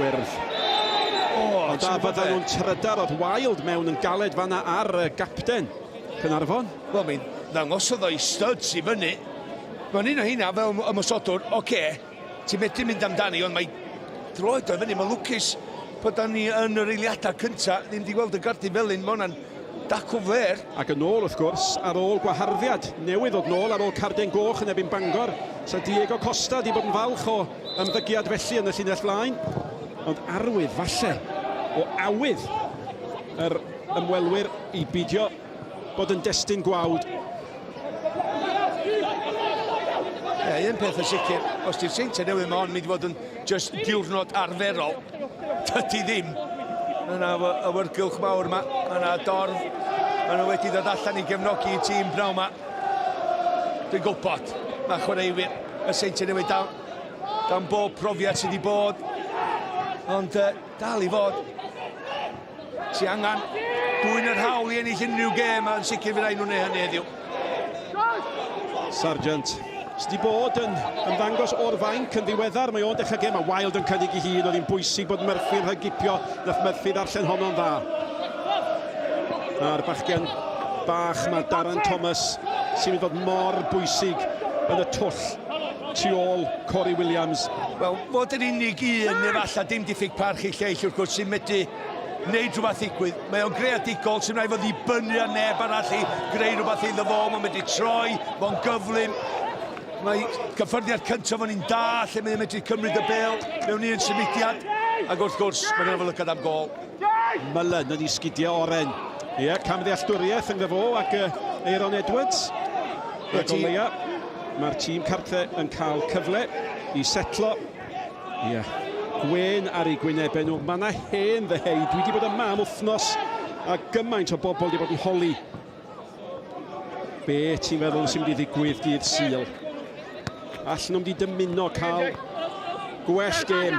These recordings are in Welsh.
gwyrdd. Ond a fydden nhw'n trydar oedd Wild mewn yn galed fanna ar gapten Caernarfon. Wel, mi'n ddangosodd o'i studs i fyny. Mae'n un o hynna fel ymwysodwr, ti'n medru mynd amdani, ond mae droed o fyny, mae lwcus bod ni yn yr eiliadau cyntaf, ddim wedi gweld y gardi felyn, mae hwnna'n dacw fler. Ac yn ôl, wrth gwrs, ar ôl gwaharddiad, Newydd oedd nôl ar ôl Carden Goch yn ebyn Bangor. So Diego Costa wedi bod yn falch o ymddygiad felly yn y llinell flaen. Ond arwydd, falle, o awydd yr ymwelwyr i bidio bod yn destun gwawd. Un peth yn sicr, os di'r Seintiau Newydd mae hon mynd i fod yn just diwrnod arferol, dydy ddim. Yna y wyrgylch mawr yma, yna dorf, yna wedi dod allan i gefnogi i tîm braw yma. Dwi'n gwybod, mae chwaraewyr y Seintiau Newydd dan bob profiad sydd wedi bod. Ond dal i fod, ti angen dwy'n yr hawl i ennill unrhyw gêm, a yn sicr fydd rhaid nhw'n neud hynny heddiw. Sargent. Sydd wedi bod yn ymddangos o'r fainc yn ddiweddar, mae o'n dechrau gêm, a Wild yn cynnig i hun, oedd hi'n bwysig bod Murphy'n hygipio, nath Murphy ddarllen honno'n dda. A'r bachgen bach mae Darren Thomas sy'n mynd fod mor bwysig yn y twll tu ôl Corey Williams. Wel, fod yr unig un, neu falle dim diffyg parch i lleill wrth gwrs sy'n medru wneud rhywbeth ddigwydd. Mae o'n greadigol sy'n rhaid fod i bynnu ar neb arall i greu rhywbeth iddo fo, mae'n medru troi, mae'n gyflym. Mae gyffyrddiad cyntaf o'n i'n da, lle mae'n medru cymryd y bel mewn un symudiad. Ac wrth gwrs, mae'n gynnu lygad am gol. Mullen yn ei sgidio oren. Ie, camddealltwriaeth ynddo fo ac Aaron Edwards. Ac o leia, mae'r tîm cartre yn cael cyfle i setlo. Ie, gwen ar ei gwynebau nhw. Mae yna hen ddeheu. Dwi wedi bod yma am wythnos a gymaint o bobl wedi bod yn holi. Be ti'n feddwl sy'n mynd i ddigwydd dydd Sul? Allan nhw'n wedi dymuno cael gwell gêm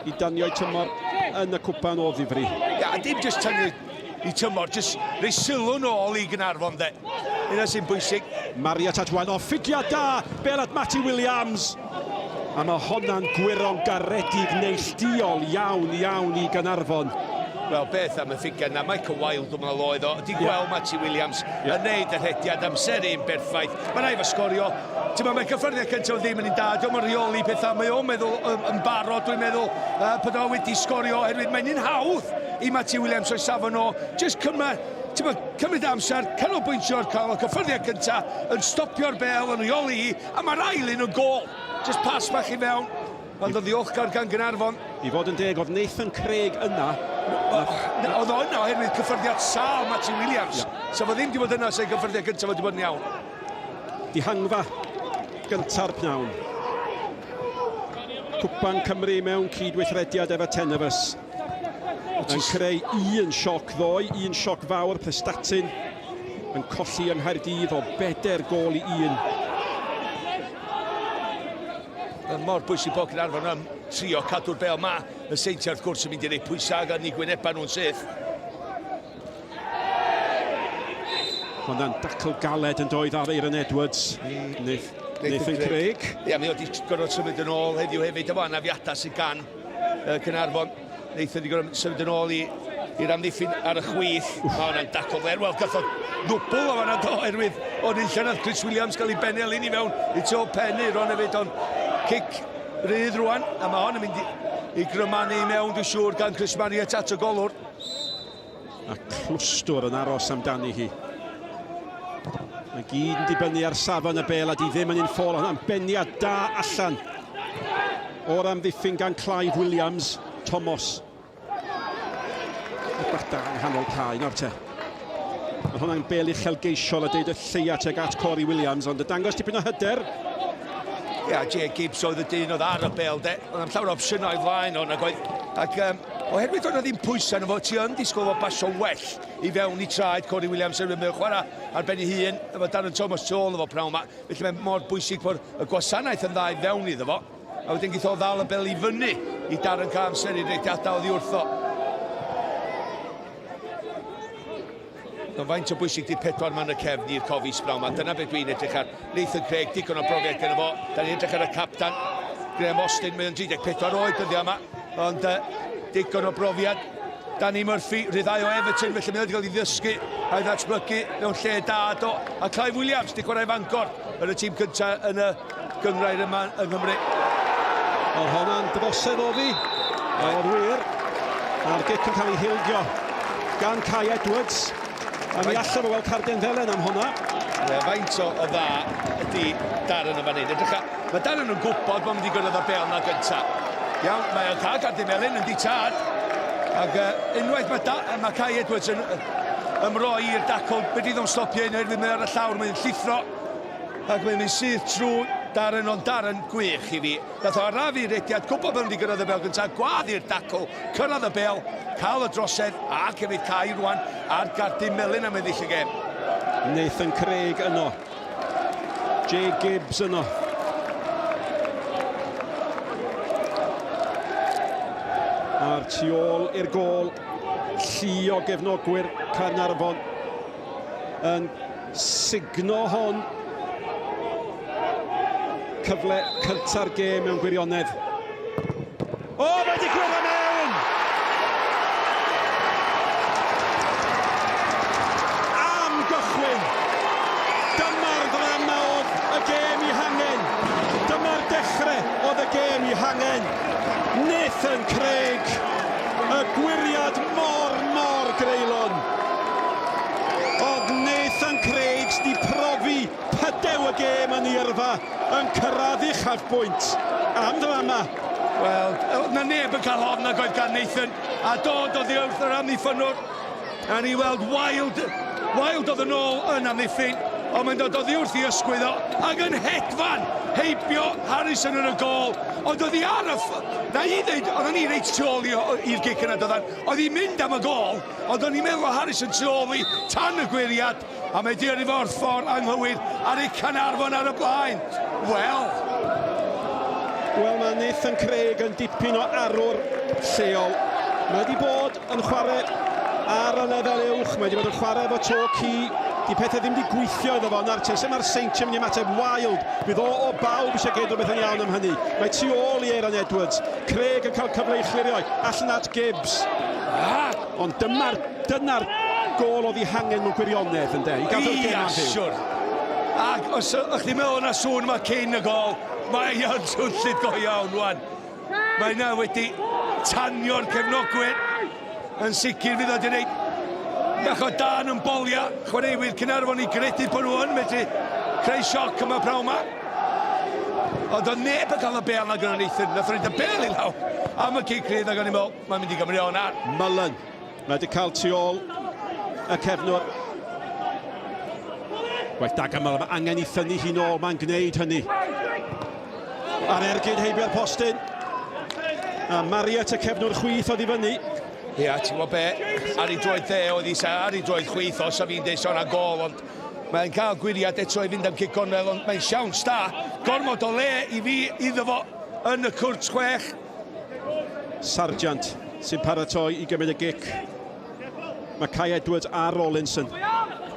i danio'i tymor yn y cwpan o ddifri. Ia, dim jyst tynnu i tymor, jyst rei sylw nôl i Caernarfon, de. Yna sy'n bwysig. Mariat Adwan o ffigiad da, bel at Matty Williams. A mae honna'n gwiro'n garedig neilltuol iawn i Caernarfon. Wel, beth am y ffigiad na, Michael Wild o'n loedd o. Di gweld Matty Williams yn neud yr hediad amseru'n berffaith. Mae rai fo sgorio. Mae cyffyrddiad cyntaf ddim yn un da, diolch yn reoli pethau. Mae o'n meddwl yn barod, dwi'n meddwl, bod o wedi sgorio, oherwydd mae'n un hawdd i Matty Williams o'i safon o. Just cymryd amser, canolbwyntio'r cael y cyffyrddiad cyntaf, yn stopio'r bel, yn reoli hi, a mae'r ailyn yn gol. Just pas bach i fewn. Ond oedd ddiolchgar gan Caernarfon. I fod yn deg, oedd Nathan Craig yna. Oedd o yna oherwydd cyffyrddiad sal Matty Williams. So fo ddim wedi bod yna sy'n cyffyrddiad gyntaf wedi bod yn iawn. Dihangfa gynta'r pnawn. Gwpan Cymru mewn cydweithrediad efo Tenefus. Yn creu un sioc ddoe, un sioc fawr, Prestatyn yn colli yng Nghaerdydd o 4 gol i 1. Mor bwysig bod Caernarfon am trio cadw'r bel ma. Y Seintiau wrth gwrs yn mynd i rei pwysau gan i gwyneba nhw'n syth. Hwna'n dacl galed yn doedd ar Aaron Edwards. Nathan Craig. Ia, mi wedi gorfod symud yn ôl heddiw hefyd. Efo anafiadau sy'n gan Caernarfon. Nathan wedi gorfod symud yn ôl i'r amddiffyn ar y chwith. Mae hwnna'n dacl fler. Wel, gathodd ddwbl o fanna do, erwydd o'n un oedd Chris Williams gael ei benelyn i fewn i to pennu. Ron hefyd o'n cic rydd rwan, a mae hon yn mynd i grymanu i mewn, dwi'n siŵr, gan Chris Mariat at y golwr. A clwstwr yn aros amdani hi. Mae gyd yn dibynnu ar safon y bel a di ddim yn un ffôl. Hwna'n beniad da allan o'r amddiffyn gan Clive Williams, Thomas. Bach da yng nghanol cae, nawr te. Mae hwnna'n bel uchelgeisiol a deud y lleia teg at Corey Williams, ond y dangos dipyn o hyder. Ia, Jay Gibbs oedd y dyn oedd ar y bel, de. Oedd am llawer o opsiynau flaen o'n agwedd. Ac oherwydd oedd ddim pwysau yn fo, ti yn disgwyl o basio well i fewn i traed Corey Williams yn mynd chwarae ar ben ei hun, efo Darren Thomas tu ôl efo prawn yma. Felly mae mor bwysig bod y gwasanaeth yn dda i fewn iddo fo. A wedyn geith o ddal y bel i fyny i Darren cael amser i reidiadau oddi wrtho. Faint o bwysig di 4 man y cefn i'r cofis brawn yma. Dyna beth dwi'n edrych ar. Nathan Craig, digon o brofiad gyda fo. Da ni'n edrych ar y captan. Graham Austin, mae'n 34 oed dyddiau yma. ond digon o brofiad. Danny Murphy, ryddau o Everton, felly mae'n cael ei ddysgu a'i ddatblygu mewn lle da do. A Clive Williams, di chwarae Fangor, yn y tîm cyntaf yn y gyngrair yma yng Nghymru. Oedd hwnna'n ddyfosedd o fi. Oedd wir. A'r gic yn cael ei hildio gan Kai Edwards. A mi allan o weld Carden Felen am hwnna. Faint o dda ydy Darren yn fan hyn. Mae Darren yn gwybod bod wedi gyrraedd o bel na gyntaf. Iawn, mae'n cael Carden Felen yn di tad. Ac unwaith mae Kai Edwards yn ymroi i'r dacl, beth idd o'n stopio un o'r mynd ar y llawr, mae'n llithro. Ac mae'n mynd sydd trwy Darren, ond Darren gwych i fi. Nath o arafu rediad, gwybod bod wedi gyrraedd y bel gyntaf, gwadd i'r dacl, cyrraedd y bel, cael y drosedd, a cefyd Kai rwan, a'r Gardyn Melyn am eddill y gem. Nathan Craig yno. Jay Gibbs yno. A'r tu ôl i'r gôl, llu o gefnogwyr Caernarfon yn signo hon. Cyfle cynta'r gêm mewn gwirionedd. O, mae wedi gwirionedd mewn! Am gychwyn! Dyma'r ddrama oedd y gêm i hangen. Dyma'r dechrau oedd y gêm i hangen. Nathan Craig, y gwiriad mor greulon. Oedd Nathan Craig di profi pydew y gêm yn ei yrfa yn cyrraedd uchafbwynt am ddrama. Wel, na neb yn cael hon nag oedd gan Nathan, a dod oedd wrth yr amddiffynwr, a ni weld Wild oedd yn ôl yn amddiffyn, ond mae'n dod oddi wrth i ysgwydd o, ac yn hedfan heibio Harrison yn y gol, ond oedd hi ar y na i ddeud, oedd ni reit tu ôl i'r gic yna doddan, oedd hi'n mynd am y gol, ond oedd ni'n meddwl o Harrison tu ôl i tan y gwiriad, a mae di arif o'r ffordd anghywir ar ei Caernarfon ar y blaen. Wel, mae Nathan Craig yn dipyn o arwr lleol. Mae wedi bod yn chwarae ar y lefel uwch, mae wedi bod yn chwarae efo to ci. Di pethau ddim wedi gweithio iddo fo, na'r tes yma'r Seintiau mynd i mateb Wild. Bydd o bawb eisiau geid rhywbeth yn iawn am hynny. Mae tu ôl i Aaron Edwards. Craig yn cael cyfle i chlirio allan at Gibbs. Ond dyna'r gol oedd i hangen mewn gwirionedd, ynddo? I gadw'r gêm am fyw. Ac os ych chi'n meddwl na sŵn yma cyn y gol, mae yn swnllid go iawn rwan. Mae yna wedi tanio'r cefnogwyr. Yn sicr fydd o wedi gwneud bach o dan yn bolia, chwaraewyr Caernarfon i gredu bod nhw yn medru creu sioc yma praw yma. Ond oedd neb yn cael y bel na gyda Nathan, nath rhaid y bel i lawr. Am y cicrydd ac o'n i'n meddwl, mae'n mynd i Gymru o'n ar. Mullen, mae wedi cael tu ôl y cefnwr. Gwaith dag am Mullen, mae angen i thynnu hi nôl, mae'n gwneud hynny. Ar ergyd heibio'r postyn. A Mariet y cefnwr chwith oedd i fyny. Ia, ti'n gwybod be, ar ei droed dde oedd isa, ar ei droed chwith os a fi'n deud sôn a gol, ond mae'n cael gwiriad eto i fynd am cic cornel, ond mae'n siawns da. Gormod o le i fi iddo fo yn y cwrt chwech. Sargent sy'n paratoi i gymryd y gic. Mae Kai Edwards a Rawlinson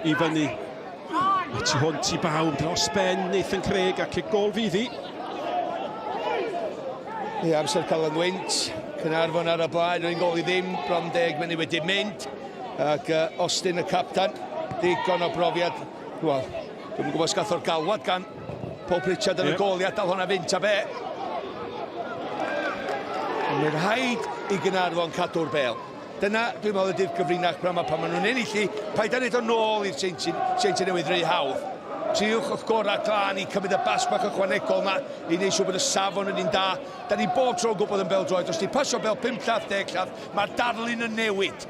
i fyny. Mae tu hwnt i bawb dros ben Nathan Craig a cic gol fyddi. Ie, amser cael yn wynt. Caernarfon ar y blaen, rwy'n gol i ddim, bron 10 mynd i wedi mynd. Ac Austin y captan, digon o brofiad. Wel, dwi'n gwybod os gath o'r galwad gan Paul Pritchard yn y goliad, dal hwnna fynt a be. Mae'n rhaid i Caernarfon cadw'r bel. Dyna, dwi'n meddwl ydy'r gyfrinach pan maen nhw'n ennill i, paid a neud o nôl i'r Seintiau Newydd rhy hawdd. Triwch o'ch gorau glân i cymryd y bas bach ychwanegol yma i wneud siŵr bod y safon yn un da. Da ni bob tro gwybod yn bel droed. Os ti'n pasio bel 5 llath, 10 llath, mae'r darlun yn newid.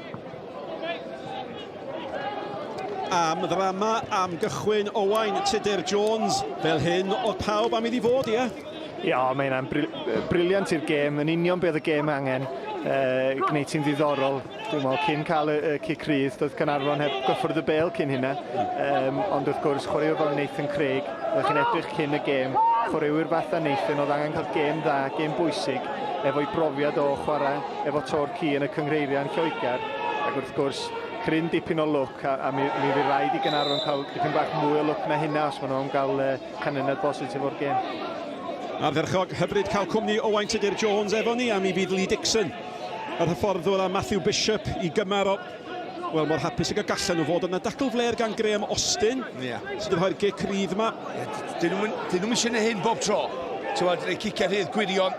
Am ddrama, am gychwyn Owain Tudur Jones. Fel hyn oedd pawb am iddi fod, ie? Ia, mae yna'n briliant i'r gêm, yn union beth y gêm angen. Gwneud ti'n ddiddorol, dwi'n meddwl, cyn cael y cic rydd, doedd Caernarfon heb gyffwrdd y bel cyn hynna. Ond wrth gwrs, chwaraewyr fel Nathan Craig, oeddech chi'n edrych cyn y gêm, chwaraewyr fatha Nathan, oedd angen cael gêm dda, gêm bwysig, efo'i brofiad o chwarae, efo Torci yn y cyngreiriau yn Lloegr. Ac wrth gwrs, cryn dipyn o lwc, a mi fydd rhaid i Caernarfon cael dipyn bach mwy o lwc na hynna os maen nhw'n cael canlyniad bositif o'r gêm. Ardderchog hyfryd cael cwmni Owain Tudur Jones efo ni am I fydd Lee Dixon. Yr hyfforddwr a Matthew Bishop I gymar o... Wel, mor hapus ag y gallen nhw fod yna dacl fler gan Graham Austin. Sydd yn rhoi'r gic rydd yma. Dyn nhw'n eisiau neud hyn bob tro. Tywed, rei cicau rhydd gwirion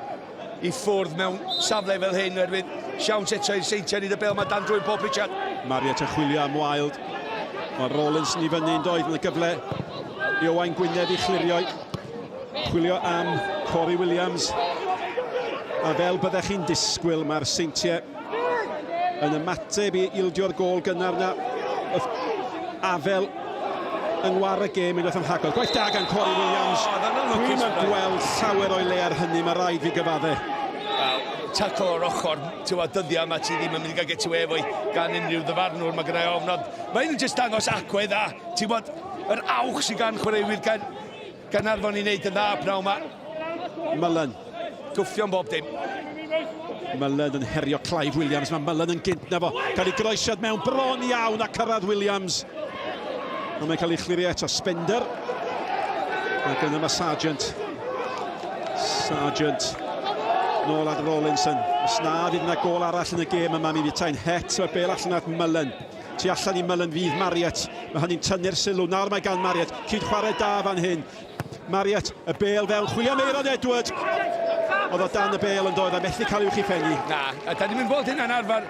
I ffwrdd mewn safle fel hyn oherwydd siawns eto i'r Seintiau nid y bel mae dan drwy'n Bob Richard. Mariet yn chwilio am Wild. Mae Rollins ni fyny yn doedd yn y gyfle I Owain Gwynedd I chlirio. Chwilio am Corey Williams. A fel byddech chi'n disgwyl, mae'r Seintiau yn ymateb I ildio'r gol gynnar na. Afel yng ngwar y gêm unwaith am hagor. Gwaith da gan Corey Williams. Dwi'n yn gweld llawer o'i le ar hynny, mae rhaid fi gyfadde. Tacl o'r ochr, tywed dyddiau yma ti ddim yn mynd I gael get away efo gan unrhyw ddyfarnwr, mae gyda'i ofnod. Mae'n just dangos acwedd a, ti'n bod, yr awch sy'n gan chwaraewyr Caernarfon I wneud yn dda pnawn yma. Mullen. Gwffio'n bob dim. Mullen yn herio Clive Williams, mae Mullen yn gynt na fo. Cael ei groesiad mewn bron iawn a cyrraedd Williams. Ond mae'n cael ei chlirio eto Spender. Ac yna mae Sargent. Nôl at Rawlinson. Os na fydd yna gol arall yn y gêm yma, mi fydd ta'n het o'r bel allan at Mullen. Tu allan I Mullen fydd Mariet. Mae hynny'n tynnu'r sylw. Nawr mae gan Mariet. Cyd chwarae da fan hyn. Mariet, y bel fewn. Chwilio Meiron Edward. Oedd o dan y bel yn doedd a methu cael i'w chi ffenni. Na, da ni'n mynd bod hynna'n arfer.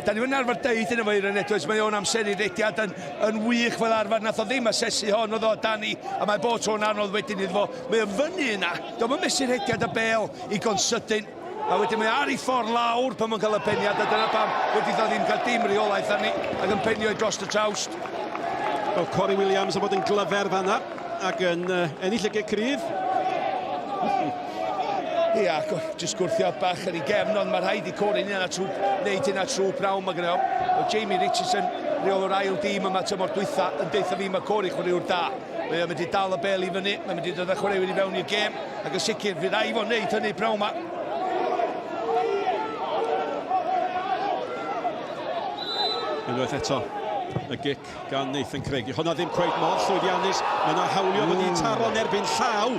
Da ni'n mynd arfer deud yn y Meiron Edwards. Mae o'n amser I rediad yn wych fel arfer. Nath o ddim asesu hon oedd o dani. A mae bod tro'n anodd wedyn iddo fo. Mae o'n fyny yna. Do'n mynd mesur rediad y bel I gonsydyn. A wedyn mae ar ei ffordd lawr pan mae'n cael y peniad. A dyna pam wedi ddo ddim cael dim reolaeth arni. Ac yn penio I dros y trawst. Wel, Corey Williams a bod yn glyfer fanna. Ac yn ennill y gic rydd. Ia, jyst gwrthio bach yn ei gefn, ond mae rhaid I Corey wneud hynna trwy prawn mae gyda. Jamie Richardson, reol o'r ail dîm yma tymor dwytha, yn deitha fi mae Corey chwaraewr da. Mae'n mynd I dal y bel I fyny, mae'n mynd I dod â chwaraewyr I fewn i'r gêm, ac yn sicr, fydd rhaid fo'n wneud hynny prawn yma. Unwaith eto, y gic gan Nathan Craig. Honna ddim cweith mor llwyddiannus. Mae yna hawlio wedi taro yn erbyn llaw.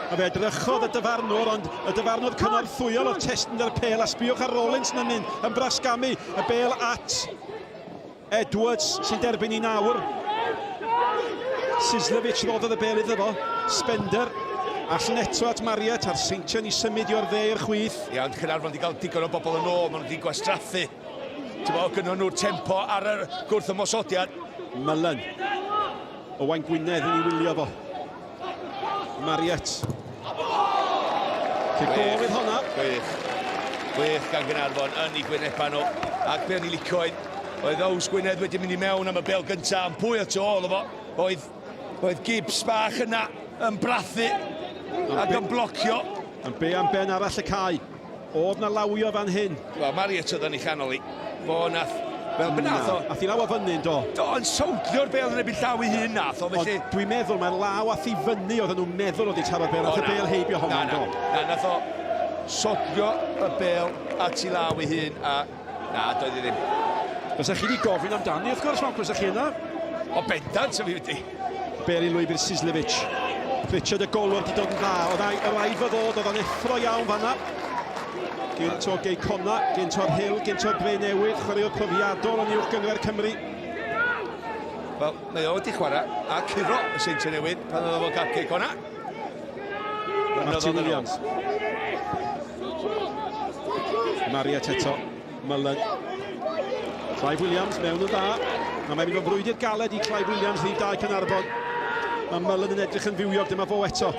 A fe edrychodd y dyfarnwr, ond y dyfarnwr cynorthwyol o'r testyn ar y pel. A sbiwch ar Rollins yn mynd, yn brasgamu. Y bel at Edwards sy'n derbyn I nawr. Sislevich roddodd y bel iddo fo. Spender. Allan eto at Mariet, a'r Seintiau I symud o'r dde i'r chwith. Ia, ond Caernarfon wedi cael digon o bobl yn ôl, maen nhw wedi gwastraffu. Gynno nhw'r tempo ar y gwrth ymosodiad. Mullen. Owain Gwynedd yn ei wylio fo. Mariet. Cygol fydd honna. Gwych gan Caernarfon yn ei gwyneban nhw. Ac be o'n I licio oedd Ows Gwynedd wedi mynd I mewn am y bel gyntaf. Yn pwy at ôl o fo. Oedd Gibbs bach yna yn brathu ac yn blocio. Yn be am ben arall y cae. Oedd na lawio fan hyn. Wel, Mariet oedd yn ei chanol I. Fo nath. Fel be nath o. Ath I law a fyny, do. Do, yn sowdlio'r bel yn ebyn llaw I hun nath o. Ond dwi'n meddwl mae'r law ath I fyny oedden nhw'n meddwl oedd I taro'r bel. Ath y bel heibio honna, do. Na, nath o sodlio y bel at I law I hun a... Na, doedd I ddim. Fysa chi wedi gofyn amdani, wrth gwrs, fysa chi yna? O bendant, sa fi wedi. Bel I lwybr Sislevich. Richard y golwr wedi dod yn dda. Oedd y rhaid fo ddod, oedd o'n effro iawn fanna. Gynt o Gei Conna, gynt o'r Hill, gynt o'r Bre Newydd, chwaraewr profiadol yn uwch gyngor Cymru. Wel, mae o wedi chwarae a curo y Seintiau Newydd pan oedd o gap Gei Conna. Martin Williams. Mariet eto, Mullen. Clive Williams mewn yn dda. Mae'n mynd o frwydr galed I Clive Williams rhif 2 Caernarfon. Mae Mullen yn edrych yn fywiog, dyma fo eto.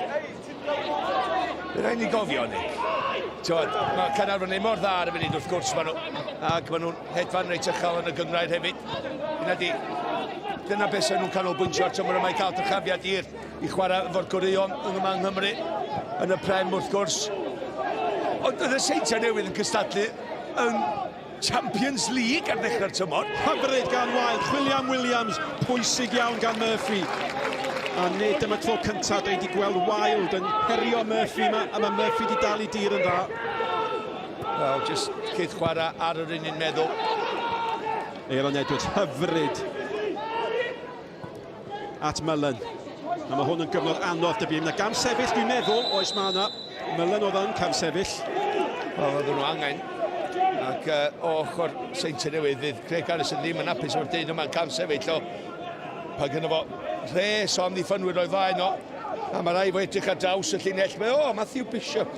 Bydd rhaid ni gofio ni. Mae Caernarfon ei mor dda ar y funud wrth gwrs maen nhw. Ac maen nhw'n hedfan reit uchel yn y gyngrair hefyd. Dyna beth sy'n nhw'n canolbwyntio ar tymor yma I cael dyrchafiad I chwarae efo'r gwreion yma yng Nghymru yn y Prem wrth gwrs. Ond oedd y Seintiau Newydd yn cystadlu yn Champions League ar ddechrau'r tymor. Hyfryd gan Wild, chwilio am Williams, pwysig iawn gan Murphy. A nid yma tro cyntaf dwi wedi gweld Wild yn herio Murphy yma, a mae Murphy wedi dal I dir yn dda. Wel, jyst cydd chwarae ar yr un un meddwl. Aaron Edwards, hyfryd. At Mullen. A mae hwn yn gyfnod anodd dybu. Yna gam sefyll dwi'n meddwl, oes mae yna. Mylen oedd yn cam sefyll. Wel, oedd nhw angen. Ac ochr Seintiau Newydd, fydd Craig Harrison ddim yn hapus o'r dyn yma'n cam sefyll o. Pa gynno fo res o amddiffynwyr o'i flaen o. A mae rai fo edrych ar draws y llinell. Matthew Bishop.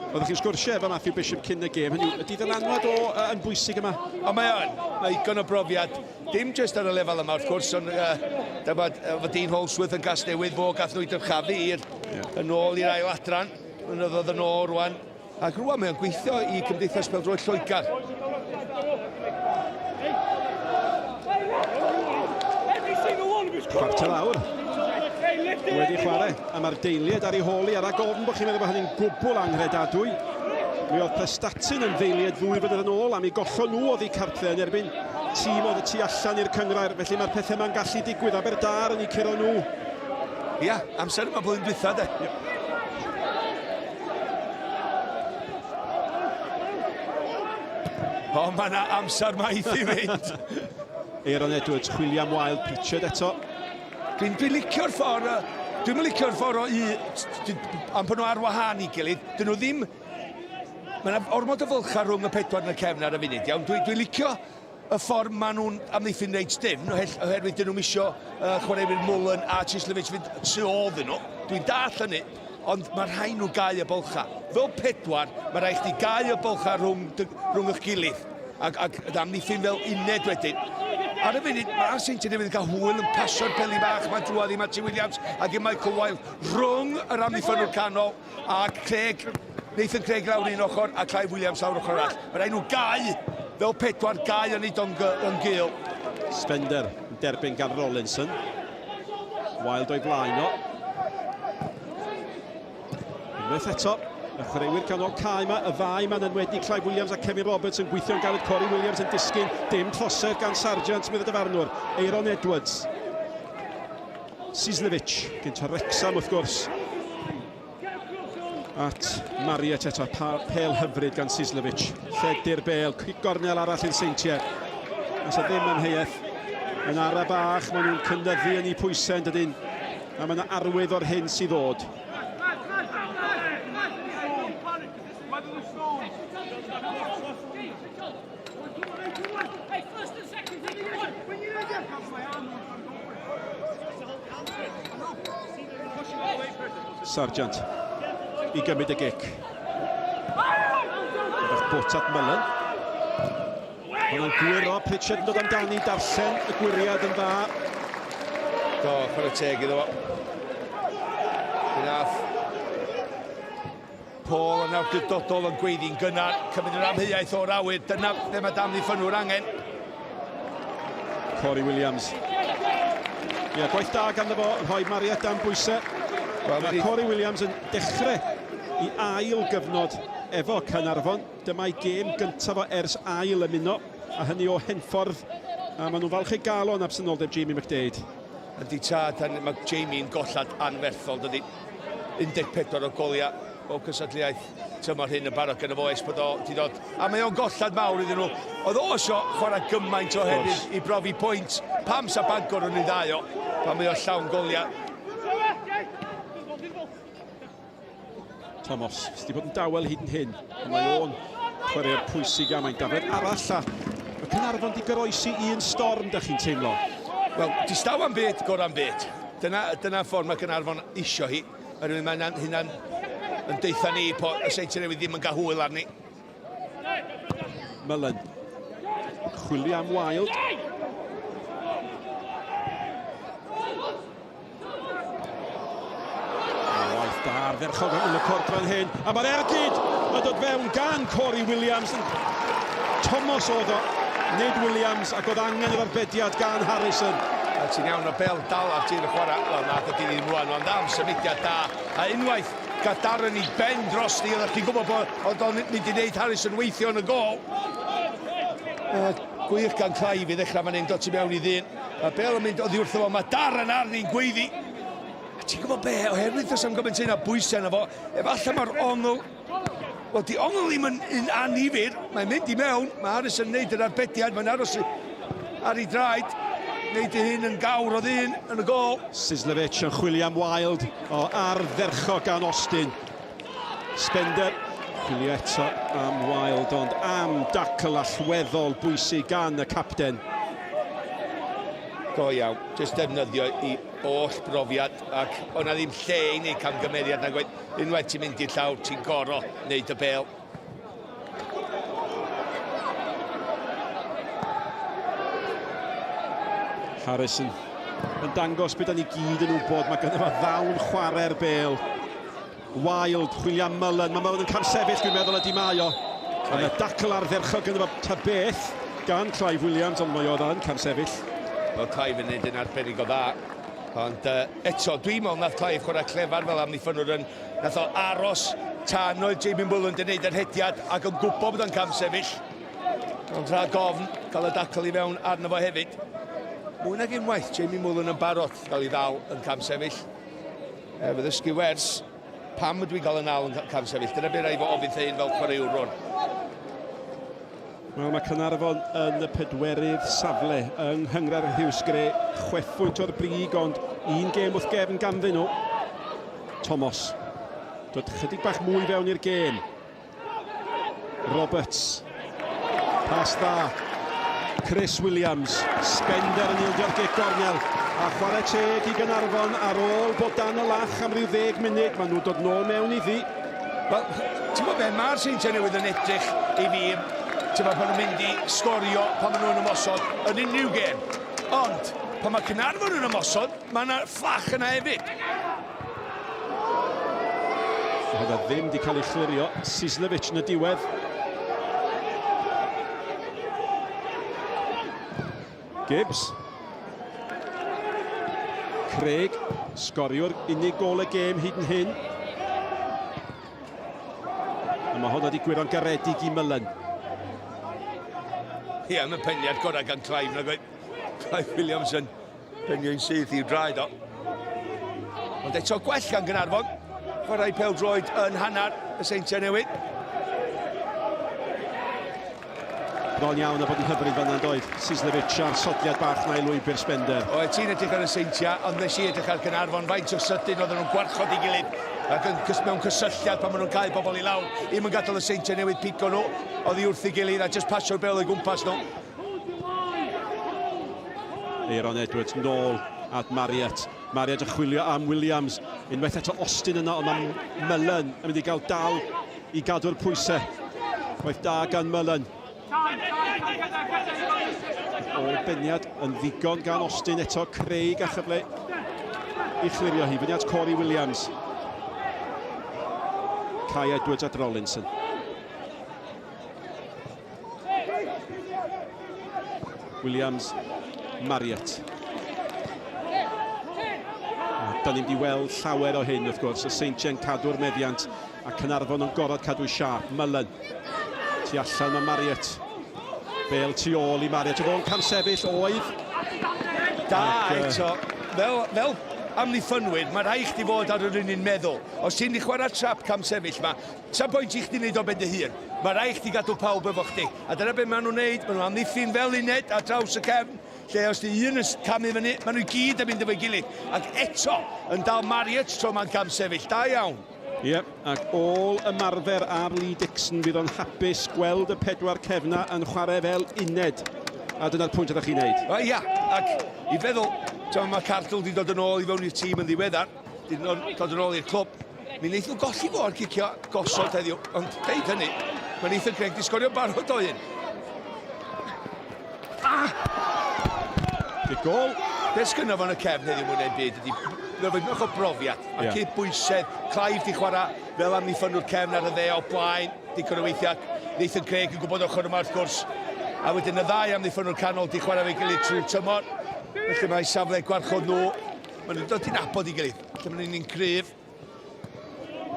Oeddech chi'n sgwrsio efo Matthew Bishop cyn y gêm. Ydy ddylanwad yn bwysig yma? O mae o'n. Mae igon o brofiad. Dim jyst ar y lefel yma, wrth gwrs, ond dyma fo Dean Holsworth yn Casnewydd, fo gath nhw i dyrchafu yn ôl i'r ail adran. Mynyddodd yn ôl rwan. Ac rwan mae o'n gweithio i Cymdeithas Pêl-droed Lloegr. Chwarter lawr. Wedi chwarae. A mae'r deiliad ar ei holi ar agofn bod chi'n meddwl bod hynny'n gwbl anghredadwy. Mi oedd Prestatyn yn ddeiliad ddwy fydd yn ôl am ei gollon nhw oedd ei cartre yn erbyn tîm oedd y tu allan i'r cyngrair. Felly mae'r pethau yma'n gallu digwydd. Aberdâr yn ei curo nhw. Ia, amser yma blwyddyn dwytha, de. O, mae yna amser maith i fynd. Aaron Edwards, chwilio am Wild Pritchard eto. Dwi'n licio'r ffordd, dwi'n licio'r ffordd am pan nhw ar wahân i gilydd. Dyn nhw ddim, mae yna ormod o fylcha rhwng y pedwar yn y cefn ar y funud, iawn. Dwi'n licio y ffordd maen nhw'n amddiffyn reid sdim, oherwydd dyn nhw'n isio chwaraewyr Mullen a Chislevich fynd sy oedd nhw. Dwi'n dall hynny, ond mae rhai nhw gau y bylcha. Fel pedwar, mae rhaid chdi gau y bylcha rhwng eich gilydd. Ac amddiffyn fel uned wedyn. Ar y funud, mae Seintiau Newydd yn cael hwyl yn pasio'r peli bach, mae'n drwodd i Matthew Williams ac i Michael Wilde rhwng yr amddiffynwr canol ac Nathan Craig lawr un ochr a Clive Williams lawr ochr arall. Mae rhaid nhw gau, fel pedwar gau yn ei o'n gil. Spender yn derbyn gan Rollinson. Wilde o'i flaen o. Unwaith eto, y chwaraewyr canol cae yma, y ddau ma'n enwedig Clive Williams a Kevin Roberts yn gweithio'n galed. Corey Williams yn disgyn, dim trosedd gan Sargent, mydd y dyfarnwr. Aaron Edwards. Cislevich, gynt Wrexham wrth gwrs. At Marriott eto, pêl hyfryd gan Cislevich. Lledu'r bêl, gornel arall yn Seintiau. Os ddim amheuaeth. Yn ara bach, maen nhw'n cynnyddu yn eu pwysau yn dydyn. A mae yna arwydd o'r hyn sydd ddod. Sargent i gymryd y gic. Ydych bwt at Mylen. Ond yn gwiro, Pritchard yn dod amdani, darllen y gwiriad yn dda. Do, chwarae teg iddo fo. Dynath Paul yn awdurdodol yn gweiddi'n gynnar, cymryd yr amheuaeth o'r awyr. Dyna lle mae damddiffynwr angen. Corey Williams. Ie, gwaith da ganddo fo, yn rhoi Marriott dan bwysau. Mae Corey Williams yn dechrau i ail gyfnod efo Caernarfon. Dyma'i gêm gyntaf o ers ail ymuno, a hynny o Henffordd. A maen nhw'n falch ei gael o'n absenoldeb Jamie McDade. Ydy tad, mae Jamie'n gollad anferthol, dydy 14 o goliau o cysadliaeth tymor hyn yn barod gan y fo bod o wedi dod. A mae o'n gollad mawr iddyn nhw. Oedd o isio chwarae gymaint o hefyd i brofi pwynt. Pam sa Bangor yn ei ddau o, pan mae o llawn goliau. Thomas, sydd wedi bod yn dawel hyd yn hyn. Mae o'n chwarae'r pwysig am ein dafod arall a mae Caernarfon wedi goroesi un storm, da chi'n teimlo? Wel, distaw am byd, gor am byd. Dyna ffordd mae Caernarfon isio hi. Mae hynna'n yn deitha ni po y Seintiau Newydd ddim yn cael hwyl arni. Mylen. Chwilio am Wild. Waith da arferchog yn y cwrt fan hyn. A mae'r ergyd yn dod fewn gan Corey Williams. Thomas oedd o, nid Williams, ac oedd angen yr arbediad gan Harrison. A ti'n iawn o bel dal ar tîr y chwarae. Wel, nad ydy ddim rwan, ond am symudiad da. A unwaith gadarn i ben dros ni, oeddech chi'n gwybod bod o'n mynd i wneud Harrison weithio yn y gol. Gwych gan Clive i ddechrau fan hyn, dod ti mewn i ddyn. A bel yn mynd oddi wrtho fo, mae Darren arni'n gweiddi. A ti'n gwybod be, oherwydd does am gymaint un o bwysau yna fo, efallai mae'r ongl, wel di ongl ddim yn anifir, mae'n mynd i mewn, mae Harrison yn neud yr arbediad, mae'n aros ar ei draed, neud i hyn yn gawr o ddyn yn y gol. Cislevich yn chwilio am Wild o ardderchog gan Austin. Spender. Chwilio eto am Wild, ond am dacl allweddol bwysig gan y capten. Go iawn, jyst defnyddio I oll brofiad ac o'na ddim lle I wneud camgymeriad na gweud unwaith ti'n mynd i'r llawr, ti'n goro wneud y bel. Harrison yn dangos beth ni gyd yn wybod, mae gynnu fo ddawn chwarae'r bel. Wild, chwilio am Mullen, mae Mullen yn camsefyll, dwi'n meddwl ydi mae o. Ond y dacl ardderchog gynnu fo tybeth gan Clive Williams, ond mae o yn camsefyll. Wel, Clive yn neud yn arbennig o dda. Ond eto, dwi'n meddwl nath Clive chwarae clefar fel amddiffynwr yn nath o aros tan oedd Jamie Mullen yn neud yr hediad ac yn gwybod bod o'n camsefyll. Ond rhag ofn, cael y dacl I fewn arno fo hefyd. Mwy nag unwaith, Jamie Mullen yn barod gael I ddal yn camsefyll. Fe ddysgu wers, pam ydw i'n cael y nal yn camsefyll? Dyna beth rhaid fo ofyn theun fel chwaraewr hwn. Wel, mae Caernarfon yn y pedwerydd safle yng Nghyngrair Hughes-Gray, chweffwynt o'r brig, ond un gêm wrth gefn ganddyn nhw. Thomas, dod chydig bach mwy fewn i'r gêm. Roberts, pas dda. Chris Williams, Spender yn ildio'r gic gornel, a chwarae teg I Caernarfon ar ôl bod dan y lach am ryw 10 munud, maen nhw dod nôl mewn I ddi. Wel, ti'n gwybod be, mae'r Seintiau Newydd yn edrych I fi, ti'n gwybod pan nhw'n mynd I sgorio pan maen nhw'n ymosod yn unrhyw gêm. Ond, pan mae Caernarfon yn ymosod, mae yna fflach yna hefyd. Oedd e ddim wedi cael ei chlirio, Sislevic yn y diwedd. Gibbs. Craig, sgoriwr unig gol y gêm hyd yn hyn. A mae hwn wedi gwirio'n garedig I Mullen. Ie, mae'n peniad gorau gan Clive na gweud. Clive Williams yn penio'n syth I'w draed o. Ond eto gwell gan Caernarfon. Chwarae pêl-droed yn hanner y Seintiau Newydd. Bron iawn a bod yn hyfryd fan yna'n doedd. Sislevic a'r sodiad bach na I lwybr Spender. O, ti'n edrych ar y Seintiau, ond nes I edrych ar Caernarfon, faint o sydyn oedden nhw'n gwarchod I gilydd. Ac mewn cysylltiad pan maen nhw'n cael bobl I lawr. Ddim yn gadael y Seintiau Newydd pigo nhw, oedd I wrth I gilydd a just pasio'r bel o'i gwmpas nhw. Aaron Edwards nôl at Marriott. Marriott yn chwilio am Williams. Unwaith eto Austin yna, ond mae Mullen yn mynd I gael dal I gadw'r pwysau. Waith da gan Mullen. O beniad yn ddigon gan Austin eto. Craig a Cyfle I chlirio hi. Fyniad Corey Williams. Kai Edwards at Rollinson. Williams, Marriott. Da ni'n di weld llawer o hyn, wrth gwrs. Y Seintiau'n cadw'r meddiant a Caernarfon yn gorod cadw siarp. Mullen. Tu allan mae Marriott. Bel tu ôl I Marriott. Oedd o'n camsefyll oedd. Da eto. Fel amddiffynwyr, mae rhaid chdi fod ar yr un un meddwl. Os ti'n di chwarae trap camsefyll ma, sa'n pwynt I chdi wneud o ben dy hun. Mae rhaid chdi gadw pawb efo chdi. A dyna beth maen nhw'n neud. Maen nhw'n amddiffyn fel uned a draws y cefn. Lle os di un yn camu fyny, maen nhw'n gyd yn mynd efo'i gilydd. Ac eto yn dal Marriott tro ma'n camsefyll. Da iawn. Ie, ac ôl ymarfer ar Lee Dixon fydd o'n hapus gweld y 4 cefna yn chwarae fel uned. A dyna'r pwynt ydych chi'n neud. Ia, ac I feddwl, mae Cartl wedi dod yn ôl I fewn i'r tîm yn ddiweddar, wedi dod yn ôl i'r clwb. Mi wneith nhw golli fo ar gicio gosod heddiw, ond deud hynny, mae Nathan Craig wedi sgorio barod o un. Di gol. Be sgynno fo'n y cefn heddiw mwyn ein byd ydi nefynwch o brofiad. A cyd bwysedd, Clive di chwarae fel amddiffynwr cefn ar y dde o blaen, digon o weithiau. Nathan Craig yn gwybod ochr yma wrth gwrs. A wedyn y ddau amddiffynwr canol di chwarae fe gilydd trwy'r tymor. Felly mae safle gwarchod nhw. Maen nhw'n dod i'n abod I gilydd. Felly maen nhw'n un cryf.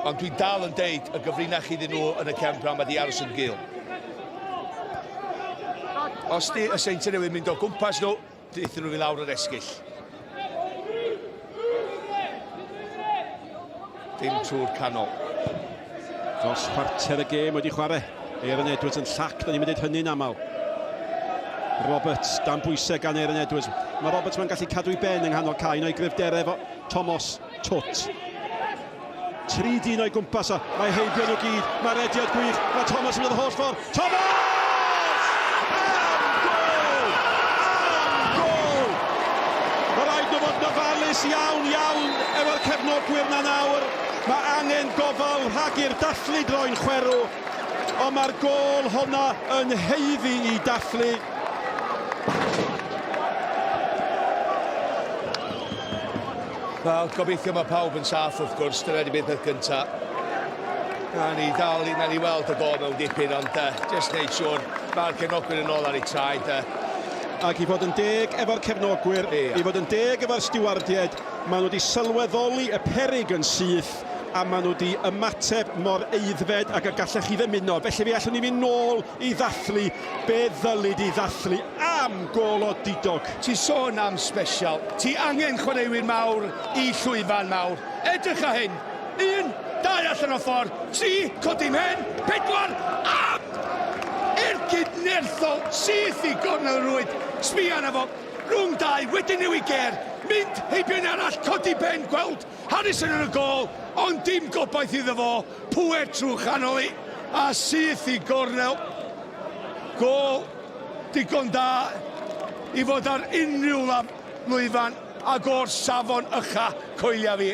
Ond dwi'n dal yn deud y gyfrinach iddyn nhw yn y cefn pan mae di aros yn gil. Os di y Seintiau Newydd mynd o gwmpas nhw, deithyn nhw I lawr yr esgyll. Dim trwy'r canol. Dros chwarter y gêm wedi chwarae. Aaron Edwards yn llac, da ni'n mynd hynny'n aml. Roberts, dan bwysau gan Aaron Edwards. Mae Roberts mae'n gallu cadw I ben yng nghanol cae, o'i gryfderau efo Thomas Twt. 3 dyn o'i gwmpas o. Mae heibio nhw gyd. Mae'r ediad gwych. Mae Thomas yn mynd y holl ffordd. Thomas! Am gol! Mae rhaid nhw fod yn ofalus iawn efo'r cefnogwyr na nawr. Mae angen gofal rhag i'r dathlu droi'n chwerw. Ond mae'r gol honna yn heiddi i dathlu. Wel, gobeithio mae pawb yn saff wrth gwrs, dyna di beth peth gyntaf. Na ni weld y gol mewn dipyn, ond just wneud siwr mae'r cefnogwyr yn ôl ar ei traed. Ac i fod yn deg efo'r cefnogwyr, i fod yn deg efo'r stiwardiaid, maen nhw wedi sylweddoli y peryg yn syth, a maen nhw wedi ymateb mor eiddfed ac y gallech chi ddymuno. Felly fi allwn ni fynd nôl i ddathlu be ddylid i ddathlu am gol o didog. Ti sôn am special, ti angen chwaraewyr mawr i llwyfan mawr. Edrych a hyn, 1, 2 allan o ffordd, 3, codi mhen, 4, am! Ergyd-nerthol, syth i gornel rwyd, sbia na fo, rhwng 2, wedyn nhw i ger, mynd heibio un arall, codi ben, gweld Harrison yn y gol, ond dim gobaith iddo fo, pwer trwy chanol i, a syth i gornel. Gol digon da i fod ar unrhyw lwyfan ac o'r safon ycha coelia fi.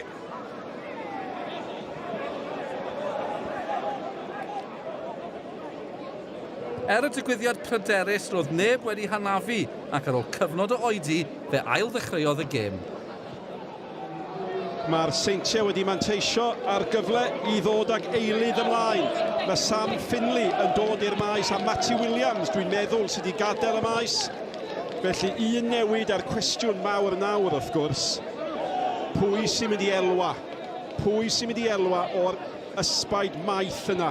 Y digwyddiad pryderus roedd neb wedi hanafu ac ar ôl cyfnod o oedi fe ail-ddechreuodd y gêm. Mae'r Seintiau wedi manteisio ar gyfle i ddod ag eilydd ymlaen. Mae Sam Finley yn dod i'r maes a Matty Williams, dwi'n meddwl, sydd wedi gadael y maes. Felly un newid ar cwestiwn mawr nawr wrth gwrs. Pwy sy'n mynd i elwa? Pwy sy'n mynd i elwa o'r ysbaid maith yna?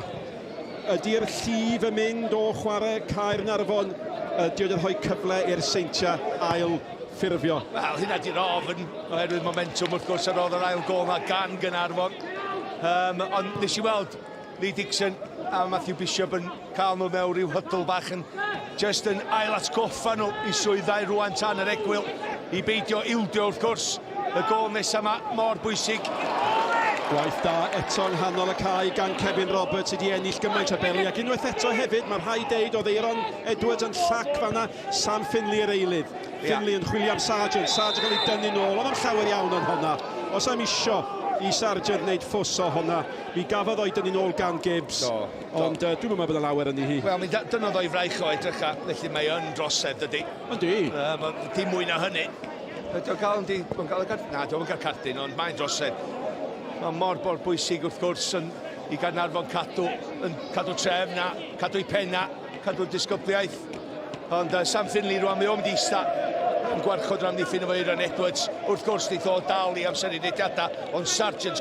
Ydy'r llif yn mynd o chwarae Caernarfon? Ydy wedi rhoi cyfle i'r Seintiau ail ffurfio? Wel, hynna di'r ofn, oherwydd momentum wrth gwrs ar ôl yr ail gol na gan Caernarfon. Ond nes i weld Lee Dixon a Matthew Bishop yn cael nhw mewn rhyw hydl bach yn just yn ail atgoffa nhw i swyddau rwan tan yr egwyl i beidio ildio wrth gwrs. Y gol nesaf yma mor bwysig. Gwaith da eto yng nghanol y cae gan Kevin Roberts wedi ennill gymaint o beli. Ac unwaith eto hefyd, mae'n rhaid deud oedd Eiron Edwards yn llac fanna, Sam Finley yr eilydd. Finley yn chwilio am Sargent, Sargent cael ei dynnu nôl, ond yn llawer iawn yn honna. Os am isio i Sargent wneud ffws o honna, mi gafodd o'i dynnu nôl gan Gibbs, ond dwi'n meddwl bod y lawer yn ei hi. Wel, dynodd o'i fraich o edrych a, felly mae yn drosedd ydy. Yndi. Dim mwy na hynny. Dwi'n cael y cartyn, ond mae'n drosedd. Mae mor bwysig wrth gwrs i Caernarfon cadw tref na, cadw i penna, cadw disgybliaeth. Ond Sam Finley rwan mae o'n mynd i ista yn gwarchod rhan ddiffyn efo Eiron Edwards. Wrth gwrs di ddo dal i amser i nediadau, ond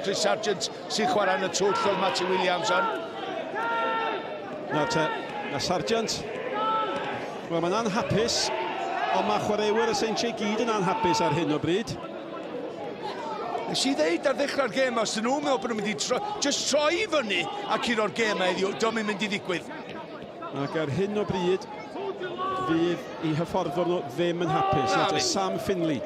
Chris Sargent sy'n chwarae yn y twll oedd Matty Williams yn. Na Sargent. Wel, mae'n anhapus, ond mae chwaraewyr y Seintiau gyd yn anhapus ar hyn o bryd. Nes i ddeud ar ddechrau'r gêm, os dyn nhw'n meddwl bod nhw'n mynd i just troi i fyny ac i'r o'r gêm heddiw, dwi'n mynd i ddigwydd. Ac ar hyn o bryd, fydd i hyfforddwr nhw ddim yn hapus. Sam Finley.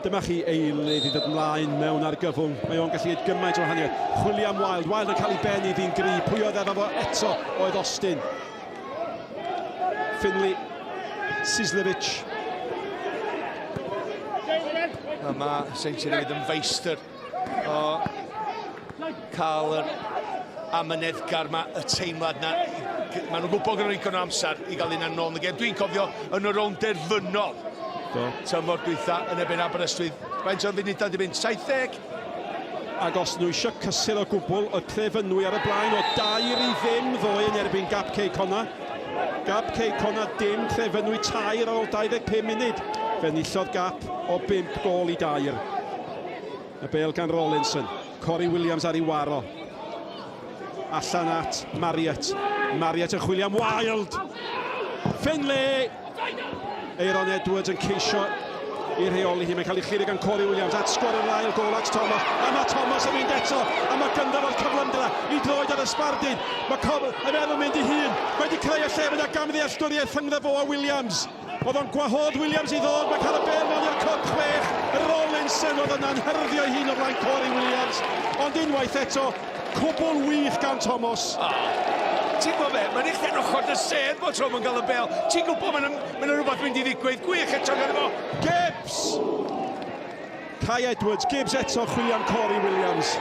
Dyma chi eilydd i ddod ymlaen mewn argyfwng. Mae o'n gallu neud gymaint o wahaniaeth. Chwilio am Wild. Wild yn cael ei benni ddi'n gry. Pwy oedd efo fo eto oedd Austin. Finley. Sislevich. A mae Seintiau Newydd yn feistr o cael yr amyneddgar yma, y teimlad na. Maen nhw'n gwybod gyda'n igon o amser i gael un anol yn y gêm. Dwi'n cofio yn y rownd derfynol. Tymor dwytha yn ebyn Aberystwyth. Faint o'n funudau di mynd? 70? Ac os nhw eisiau cysur o gwbl, y trefynwy ar y blaen o 2-0 ddoe yn erbyn Gap Cona. Gap Cona dim trefynwy tair ar ôl 25 munud. Fe nillodd Gap o 5 gol i 2. Y bel gan Rawlinson. Corey Williams ar ei waro. Allan at Marriott. Marriott yn chwilio am Wild. Finley! Eiron Edwards yn ceisio i rheoli hi. Mae'n cael ei chlirio gan Corey Williams at sgorio yr ail gol at Thomas. A mae Thomas yn mynd eto. A mae gyndaf o'r cyflym dyna i droed ar y sbardyn. Mae feddwl mynd i hun. Wedi creu y lle fyna gamddealltwriaeth rhyngddo fo a Williams. Oedd o'n gwahodd Williams i ddod. Mae'n cael y bel mewn i'r cwrt 6. Rolling Benson oedd yn anhyrfio hun o flaen Corey Williams, ond unwaith eto, cwbl wych gan Thomas. Ti'n gwybod be, mae'n eich ochr dy sedd bod tro yn cael y bel. Ti'n gwybod mae'n rhywbeth mynd i ddigwydd, gwych eto gan efo. Gibbs! Kai Edwards, Gibbs eto chwilio am Corey Williams.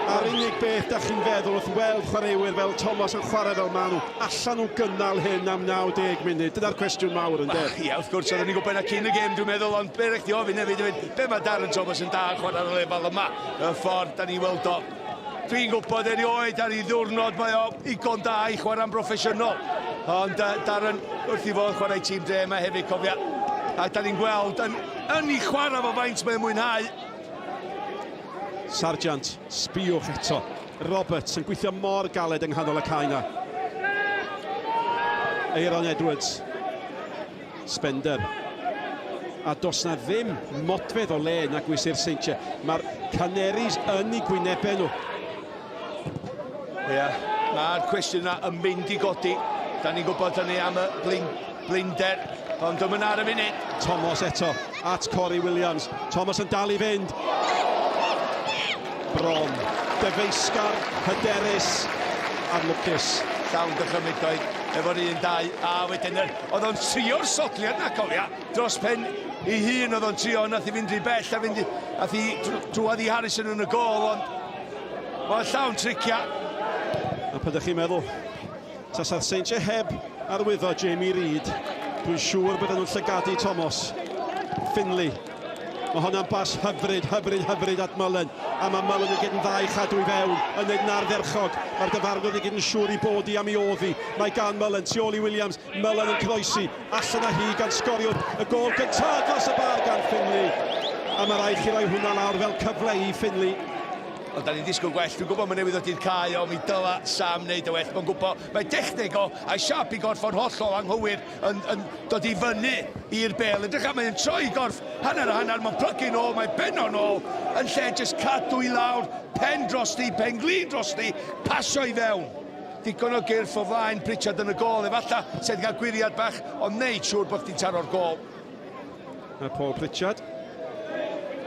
A'r unig beth da chi'n feddwl wrth weld chwaraewyr fel Thomas yn chwarae fel maen nhw, allan nhw gynnal hyn am 90 munud. Dyna'r cwestiwn mawr yn deg. Ia, wrth gwrs, oedden ni'n gwybod na cyn y gêm, dwi'n meddwl, ond be rech di ofyn hefyd, be mae Darren Thomas yn da yn chwarae ar y lefel yma, y ffordd da ni weld o. Dwi'n gwybod erioed ar ei ddiwrnod mae o igon da i chwarae'n broffesiynol. Ond Darren, wrth i fod chwarae tîm dre yma hefyd, cofia. A da ni'n gweld, yn ei chwarae fo faint mae'n mwynhau. Sargent, sbiwch eto. Roberts yn gweithio mor galed yng nghanol y cae na. Aaron Edwards. Spender. A dos na ddim modfedd o le na gwisir Seintiau. Mae'r Caneris yn ei gwynebau nhw. Ia, mae'r cwestiwn yna yn mynd i godi. Da ni'n gwybod hynny am y blinder, ond dyma ar y funud. Thomas eto, at Corey Williams. Thomas yn dal i fynd. Bron, dyfeisgar, hyderus, a'r lwcus. Llawn dychymygoedd, efo'r 1-2, a wedyn oedd o'n trio'r sodliad na, cofia, dros pen ei hun oedd o'n trio, nath i fynd rhy bell, a thi drwodd i Harrison yn y gol, ond mae'n llawn tricia. A pydych chi'n meddwl, tasa'r Seintiau heb arwyddo Jamie Reid, dwi'n siŵr byddwn nhw'n llygadu Thomas. Finley. Mae hwnna'n bas hyfryd at Mullen. A mae Mullen yn gyd yn dda i chadw i fewn, yn neud yn ardderchog. Mae'r dyfarnwr yn gyd yn siŵr i bod i am i oddi. Mae gan Mullen, tu ôl i Williams. Mullen yn croesi, allan â hi gan sgorio y gol gyntaf dros y bar gan Finley. A mae rhaid chi roi hwnna lawr fel cyfle i Finley. Ond da ni'n disgwyl gwell, dwi'n gwybod mae'n newydd oed i'r cae o, mi dyla Sam wneud y well. Mae'n gwybod, mae technig o, a'i siap i gorff o'n hollol anghywir yn dod i fyny i'r bel. Ydych am mae'n troi gorff hanner a hanner, mae'n plygu nôl, mae'n ben o'n ôl, yn lle jyst cadw i lawr, pen drosti, pen glin drosti, pasio i fewn. Digon o gyrff o flaen Pritchard yn y gol, efallai sydd gael gwiriad bach, ond neud siŵr bod chdi'n taro'r gol. A Paul Pritchard,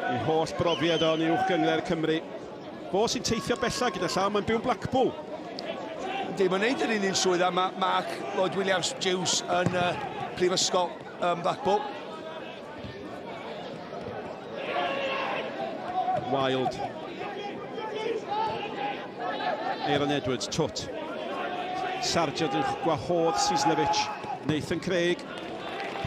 ei holl brofiad o'n uwch gyngor Cymru. Bo sy'n teithio bella gyda llaw, mae'n byw'n Blackpool. Yndi, mae'n neud yr un swydd a mae Mark Lloyd Williams Jews yn Prifysgol Blackpool. Wild. Aaron Edwards, twt. Sargent yn gwahodd Sislevich. Nathan Craig.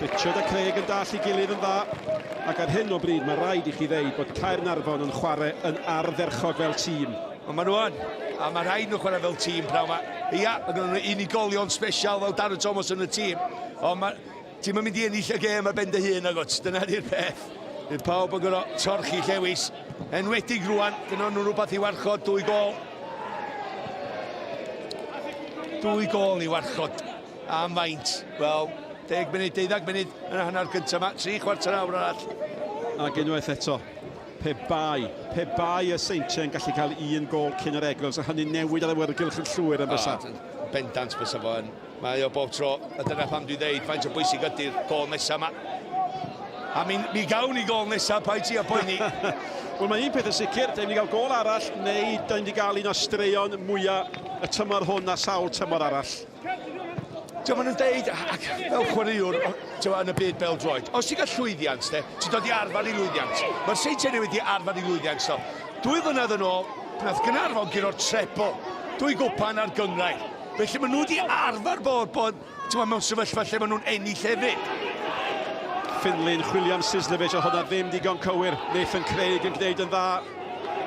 Richard a Craig yn dall i gilydd yn dda. Ac ar hyn o bryd mae rhaid i chi ddeud bod Caernarfon yn chwarae yn ardderchog fel tîm. Ond maen nhw yn, a mae rhaid nhw chwarae fel tîm praw yma. Ia, mae gen nhw unigolion special fel Darren Thomas yn y tîm. Ond tîm yn mynd i ennill y gêm a ben dy hun agots, dyna di'r peth. Bydd pawb yn gorau torchi llewis. Enwedig rwan, dyna nhw rhywbeth i warchod, 2 gol. 2 gol i warchod am faint. Wel, 10 munud, 12 munud yn y hanner gyntaf yma, 3/4 awr arall. Ac unwaith eto, pe bai y Seintiau yn gallu cael 1 gol cyn yr Eglwys, a hynny newid ar y wyrgylch yn llwyr yn bysa. Bendant bysa fo yn. Mae o bob tro, a dyna pam dwi'n dweud, faint o bwysig ydy'r gol nesaf yma. A mi gawn ni gol nesaf, pa i ti a poeni. Wel, mae un peth yn sicr, da ni gael gol arall, neu da ni gael un o straeon mwyaf y tymor hwn a sawl tymor arall. Ti'n maen nhw'n deud, ac fel chwaraewr yn y byd bel-droed, os ti'n cael llwyddiant, ti'n dod i arfer i lwyddiant. Mae'r Seintiau Newydd i arfer i lwyddiant. 2 flynedd yn ôl, nath Caernarfon gyda'r treble, 2 gwpan ar gyngrair. Felly maen nhw wedi arfer bod mewn sefyllfa lle maen nhw'n ennill hefyd. Finley'n chwilio am Sislevich, a hwnna ddim digon cywir. Nathan Craig yn gwneud yn dda.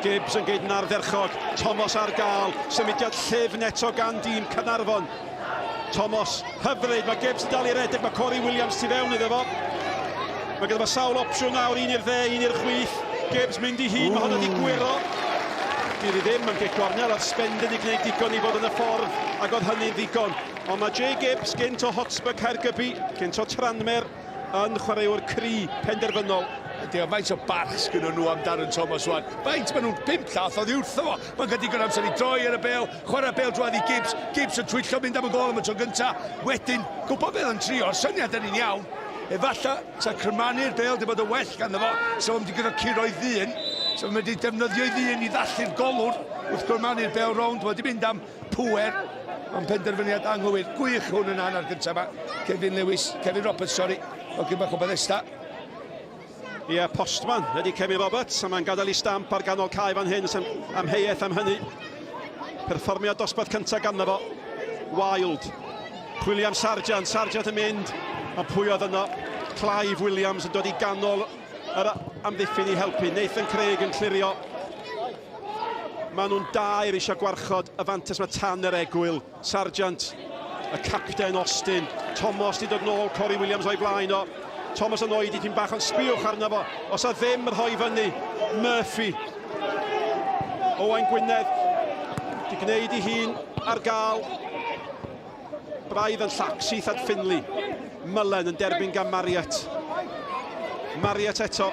Gibbs yn gwneud yn ardderchog. Thomas ar gael. Symudiad llyfn eto gan dîm Caernarfon. Thomas, hyfryd, mae Gibbs yn dal i redeg, mae Corey Williams tu fewn iddo fo. Mae gyda fo sawl opsiwn nawr, 1 i'r dde, 1 i'r chwith. Gibbs mynd i hun, mae hwnna di gwiro. Dyr i ddim yn gigornel, a'r Spender di gwneud digon i fod yn y ffordd, ac oedd hynny'n ddigon. Ond mae Jay Gibbs gynt o Hotspur Caergybi, gynt o Tranmer, yn chwaraewr cry penderfynol. Ydy, o faint o barch gyda nhw am Darren Thomas wan. Faint maen nhw'n 5 llath oddi wrtho fo. Mae'n gyda digon amser i droi ar y bel, chwarae bel drwad i Gibbs. Gibbs yn twyllo mynd am y gol am y tro gyntaf. Wedyn, gwybod beth yn trio, syniad yn un iawn. efallai, sa crymanu'r bel di bod y well gan efo, so wedi gyda curoedd ddyn, so mae wedi defnyddio'i ddyn i ddallu'r golwr wrth crymanu'r bel rownd, wedi mynd am pwer, ond penderfyniad anghywir. Gwych hwn yn hanner gyntaf yma. Kevin Roberts, sori, o gyn bach o Bethesda. Ie, postman ydy Kevin Roberts, a mae'n gadael ei stamp ar ganol cae fan hyn am heiaeth am hynny. Perfformio dosbarth cyntaf ganddo fo. Wild. William Sargent yn mynd. A pwy oedd yno? Clive Williams yn dod i ganol yr amddiffyn i helpu. Nathan Craig yn clirio. Maen nhw'n dair eisiau gwarchod y fantes mae tan yr egwyl. Sargent, y capten Austin. Thomas di dod nôl, Corey Williams o'i blaen o. Thomas yn oed i ti'n bach o'n sbiwch arno fo. Os a ddim rhoi fyny, Murphy. Owain Gwynedd. Di gwneud i hun ar gael. Braidd yn llacs at Finley. Mullen yn derbyn gan Marriott. Marriott eto.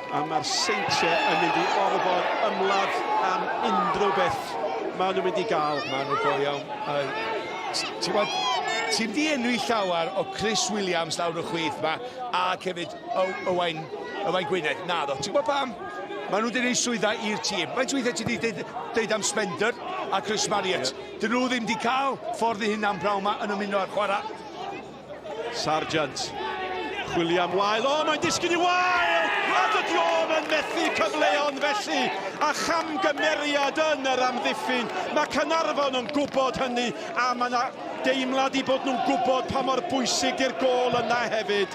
A mae'r Seintiau yn mynd i orfod ymladd am unrhyw beth maen nhw'n mynd i gael. Maen nhw'n go iawn. Ti'n di enw i llawer o Chris Williams lawr y chwith ma, a hefyd Owain Gwynedd. Na ddo, ti'n gwybod pam? Maen nhw wedi gwneud swydda i'r tîm. Mae'n weithiau ti wedi deud am Spender a Chris Marriott. Dyn nhw ddim wedi cael ffordd i hynna'n braw ma yn ymuno ar chwarae. Sargent. William Weil. O, mae'n disgyn i Weil! A dydi o'n yn methu cyfleon felly. A chamgymeriad yn yr amddiffyn. Mae Caernarfon yn gwybod hynny. A mae yna deimlad i bod nhw'n gwybod pa mor bwysig i'r gol yna hefyd.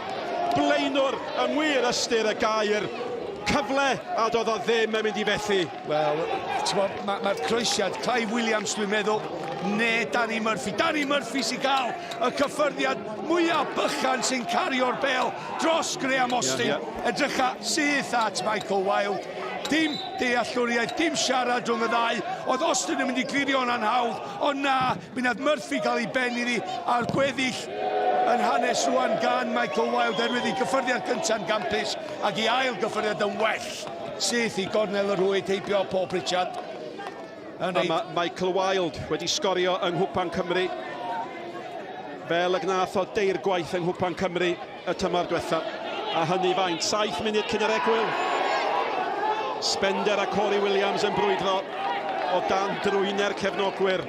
Blaenwr yng ngwir ystyr y gair. Cyfle, a doedd o ddim yn mynd i fethu. Wel, mae'r croesiad, Clive Williams dwi'n meddwl, ne Danny Murphy. Danny Murphy sy'n cael y cyffyrddiad mwyaf bychan sy'n cario'r bel dros Graham Austin. Edrycha syth at Michael Wilde. Dim deallwriaeth, dim siarad rhwng y ddau. Oedd Austin yn mynd i glirio'n anhawdd, ond na, bydd Murphy cael ei ben iddi ar gweddill yn hanes rwan gan Michael Wilde erwydd i gyffyrddiad gyntaf yn gampus ac i ail gyffyrddiad yn well syth i gornel y rwyd heibio Paul Pritchard. Michael Wilde wedi sgorio yng Nghwpan Cymru fel y gnath o deir gwaith yng Nghwpan Cymru y tymor diwethaf, a hynny faint 7 munud cyn yr egwyl. Spender a Corey Williams yn brwydro o dan drwyner cefnogwyr.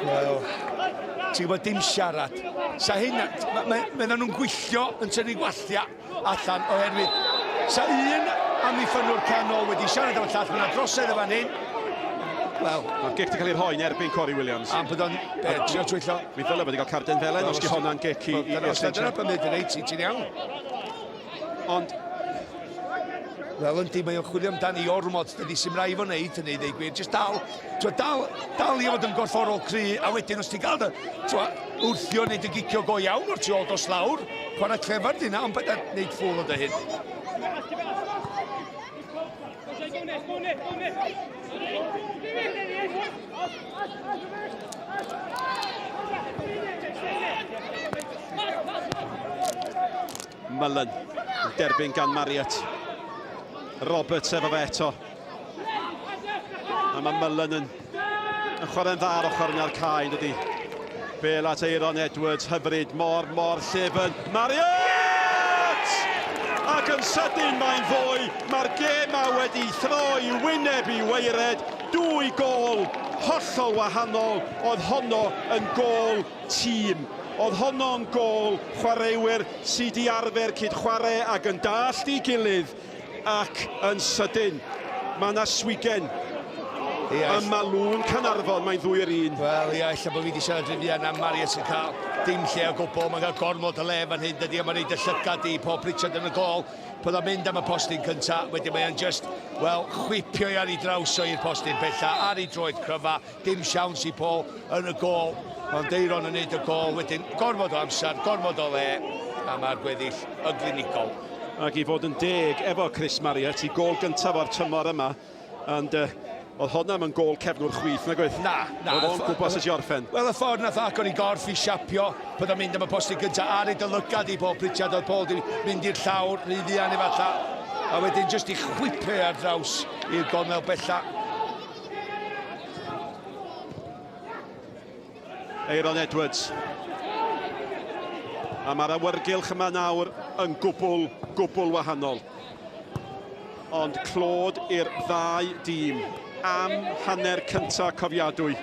Wel, ti'n gwybod dim siarad. Sa hynna, meddyn nhw'n gwyllio yn tynnu gwalltia allan oherwydd. Sa un amddiffynwr canol wedi siarad am y llall, mae'n drosedd y fan hyn. Wel, mae'r gic di cael ei rhoi yn erbyn Corey Williams. Am bod o'n trio twyllo. Mi ddylai wedi cael carden felen os di honna'n gic i Seintiau. Dyna beth yn ei ti'n iawn. Ond wel, yndi, mae o'n chwilio amdani ormod, dydy sy'n rai fo'n neud hynny, ddeu gwir. Just dal i fod yn gorfforol cry, a wedyn os ti'n gael wrthio neud y gicio go iawn o'r tu ôl dos lawr, chwarae clefar dyna, ond beth neud ffwl o dy hyn. Mullen, derbyn gan Marriott. Roberts efo fe eto. A mae Mullen yn chwarae'n dda ar ochr yna'r cae, dydy. Bel at Aaron Edwards, hyfryd, mor llyfn. Marriott! Ac yn sydyn mae'n fwy. Mae'r gêm a wedi throi wyneb i weired. 2 gol hollol wahanol. Oedd honno yn gol tîm. Oedd honno'n gol chwaraewyr sydd wedi arfer cyd chwarae ac yn dallt i gilydd ac yn sydyn. Mae yna swigen. Y malwn Caernarfon, mae'n 2-1. Wel, ia, illa bod fi wedi siarad ryddian am Marriott sy'n cael dim lle o gwbl. Mae'n cael gormod o lef yn hyn dydy, a mae'n neud y llygad i Paul Pritchard yn y gol. Bydd o'n mynd am y postyn cyntaf, wedyn mae'n just, wel, chwipio i ar ei draws o'r postyn bella, ar ei droed cryfa, dim siawns i Paul yn y gol. Ond Deiron yn neud y gol, wedyn gormod o amser, gormod o le, a mae'r gweddill yglinigol. Ac i fod yn deg efo Chris Marriott, i gol gyntaf o'r tymor yma, ond oedd honna'm yn gol cefnwr chwith, na gwyth? Na. Oedd o'n gwybod sy'n orffen. Wel, y ffordd nath agor i gorff i siapio, bydd o'n mynd am y postyn gyntaf ar ei dylygad i Paul Pritchard, oedd Paul di mynd i'r llawr, neu ddian efalla, a wedyn jyst i chwipio ar draws i'r gornel bella. Aaron Edwards. A mae'r awyrgylch yma nawr yn gwbl wahanol. Ond clod i'r ddau dîm am hanner cynta cofiadwy.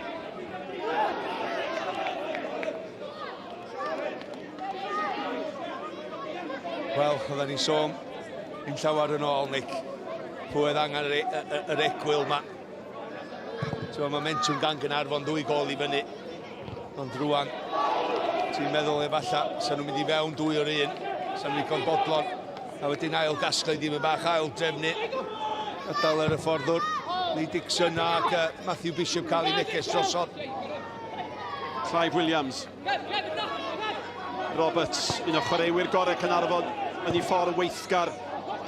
Wel, oedden ni'n sôn yn llawer yn ôl, Nick. Pwy oedd angen yr egwyl yma. Momentum gan Caernarfon 2 gol i fyny. Ond rwan, ti'n meddwl efallai, sa'n nhw'n mynd i fewn 2-1. Sa'n nhw'n cael bodlon. A wedyn ail gasglu ddim yn bach ail drefnu. Adal ar y fforddwr. Lee Dixon ac Matthew Bishop cael ei neges drosodd. Clive Williams. Roberts, un o chwaraewyr gorau Caernarfon yn ei ffordd weithgar.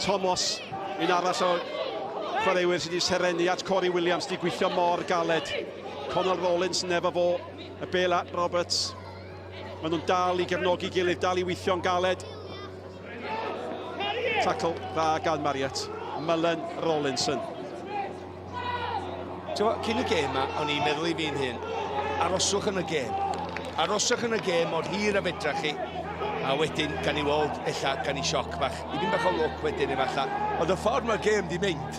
Thomas, un arall o chwaraewyr sydd wedi serenu at Corey Williams, wedi gweithio mor galed. Conor Rollins nefo fo, y bel at Roberts. Maen nhw'n dal i gefnogi gilydd, dal i weithio'n galed. Tackle dda gan Marriott. Mullen Rollinson. Cyn y gêm yma, o'n i'n meddwl i fi'n hyn, aroswch yn y gêm. Aroswch yn y gêm o'r hir a fedra chi. A wedyn, gan i weld, ella, gan i sioc bach. I fi'n bach o lwc wedyn, efallai. Ond y ffordd mae'r gêm di mynd.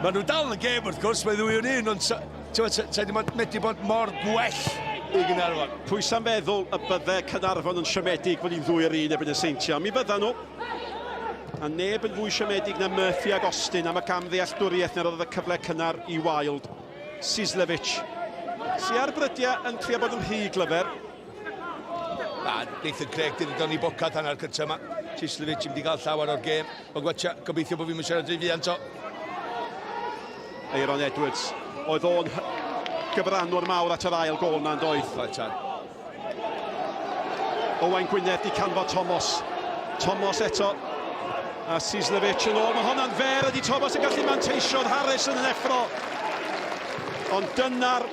Maen nhw dal yn y gêm, wrth gwrs, mae ddwy o'n un, ond sa'i ddim medru bod mor gwell i Caernarfon. Pwy sa'n feddwl y bydde Caernarfon yn siomedig bod ni'n 2-1 ebyn y Seintiau? Mi bydda nhw. A neb yn fwy siomedig na Murphy ag Austin am y camddealltwriaeth na roedd y cyfle cynnar i Wild. Sislevich. Si ar brydiau yn trio bod yn rhy glyfer. Nathan Craig wedi dod i bocad hanner cyntaf yma. Sislevich wedi cael llawer o'r gêm. O gwatcha, gobeithio bod fi'n mynd siarad i fiant o. Aaron Edwards. Oedd o'n gyfrannwr mawr at yr ail gol na'n doedd. Owain Gwynedd di canfod Thomas. Thomas eto. A Sislevich yn ôl. Mae hwnna'n fer ydi Thomas yn gallu manteisio'n Harris yn effro. Ond dyna'r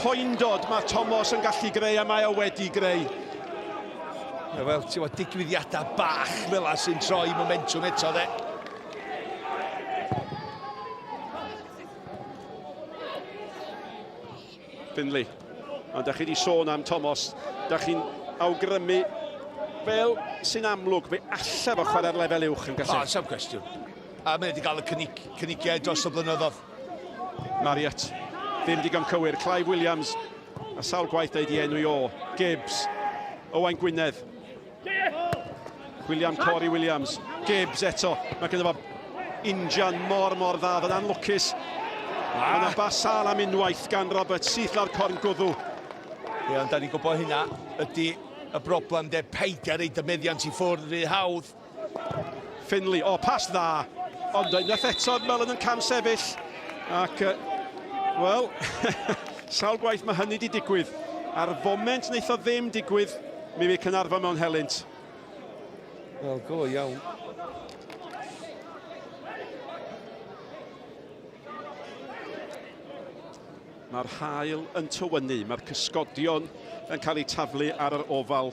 poendod mae Thomas yn gallu greu a mae o wedi greu. Wel, digwyddiadau bach fel a sy'n troi momentum eto, de. Finley. Ond da chi wedi sôn am Thomas. Da chi'n awgrymu fel sy'n amlwg fe allaf o chwarae'r lefel uwch yn gallu. Sam cwestiwn. A mae wedi cael y cynigiau dros y blynyddoedd. Marriott. Ddim digon cywir. Clive Williams. A sawl gwaith ei di enw i o. Gibbs. Owain Gwynedd. Corey Williams. Gibbs eto. Mae gyda fo injan mor dda. Fydd anlwcus. Yna basal am unwaith gan Robert syth ar corn gwddw. Ie, ond da ni'n gwybod hynna ydy y broblem de peidio reid y meddiant i ffwrdd rhy hawdd. Finley, pas dda. Ond unwaith eto Mullen yn cam sefyll. Ac, wel, sawl gwaith mae hynny wedi digwydd. Ar foment wneith o ddim digwydd, mi fydd Caernarfon mewn helynt. Wel, go iawn. Mae'r haul yn tywynu, mae'r cysgodion yn cael eu taflu ar yr ofal.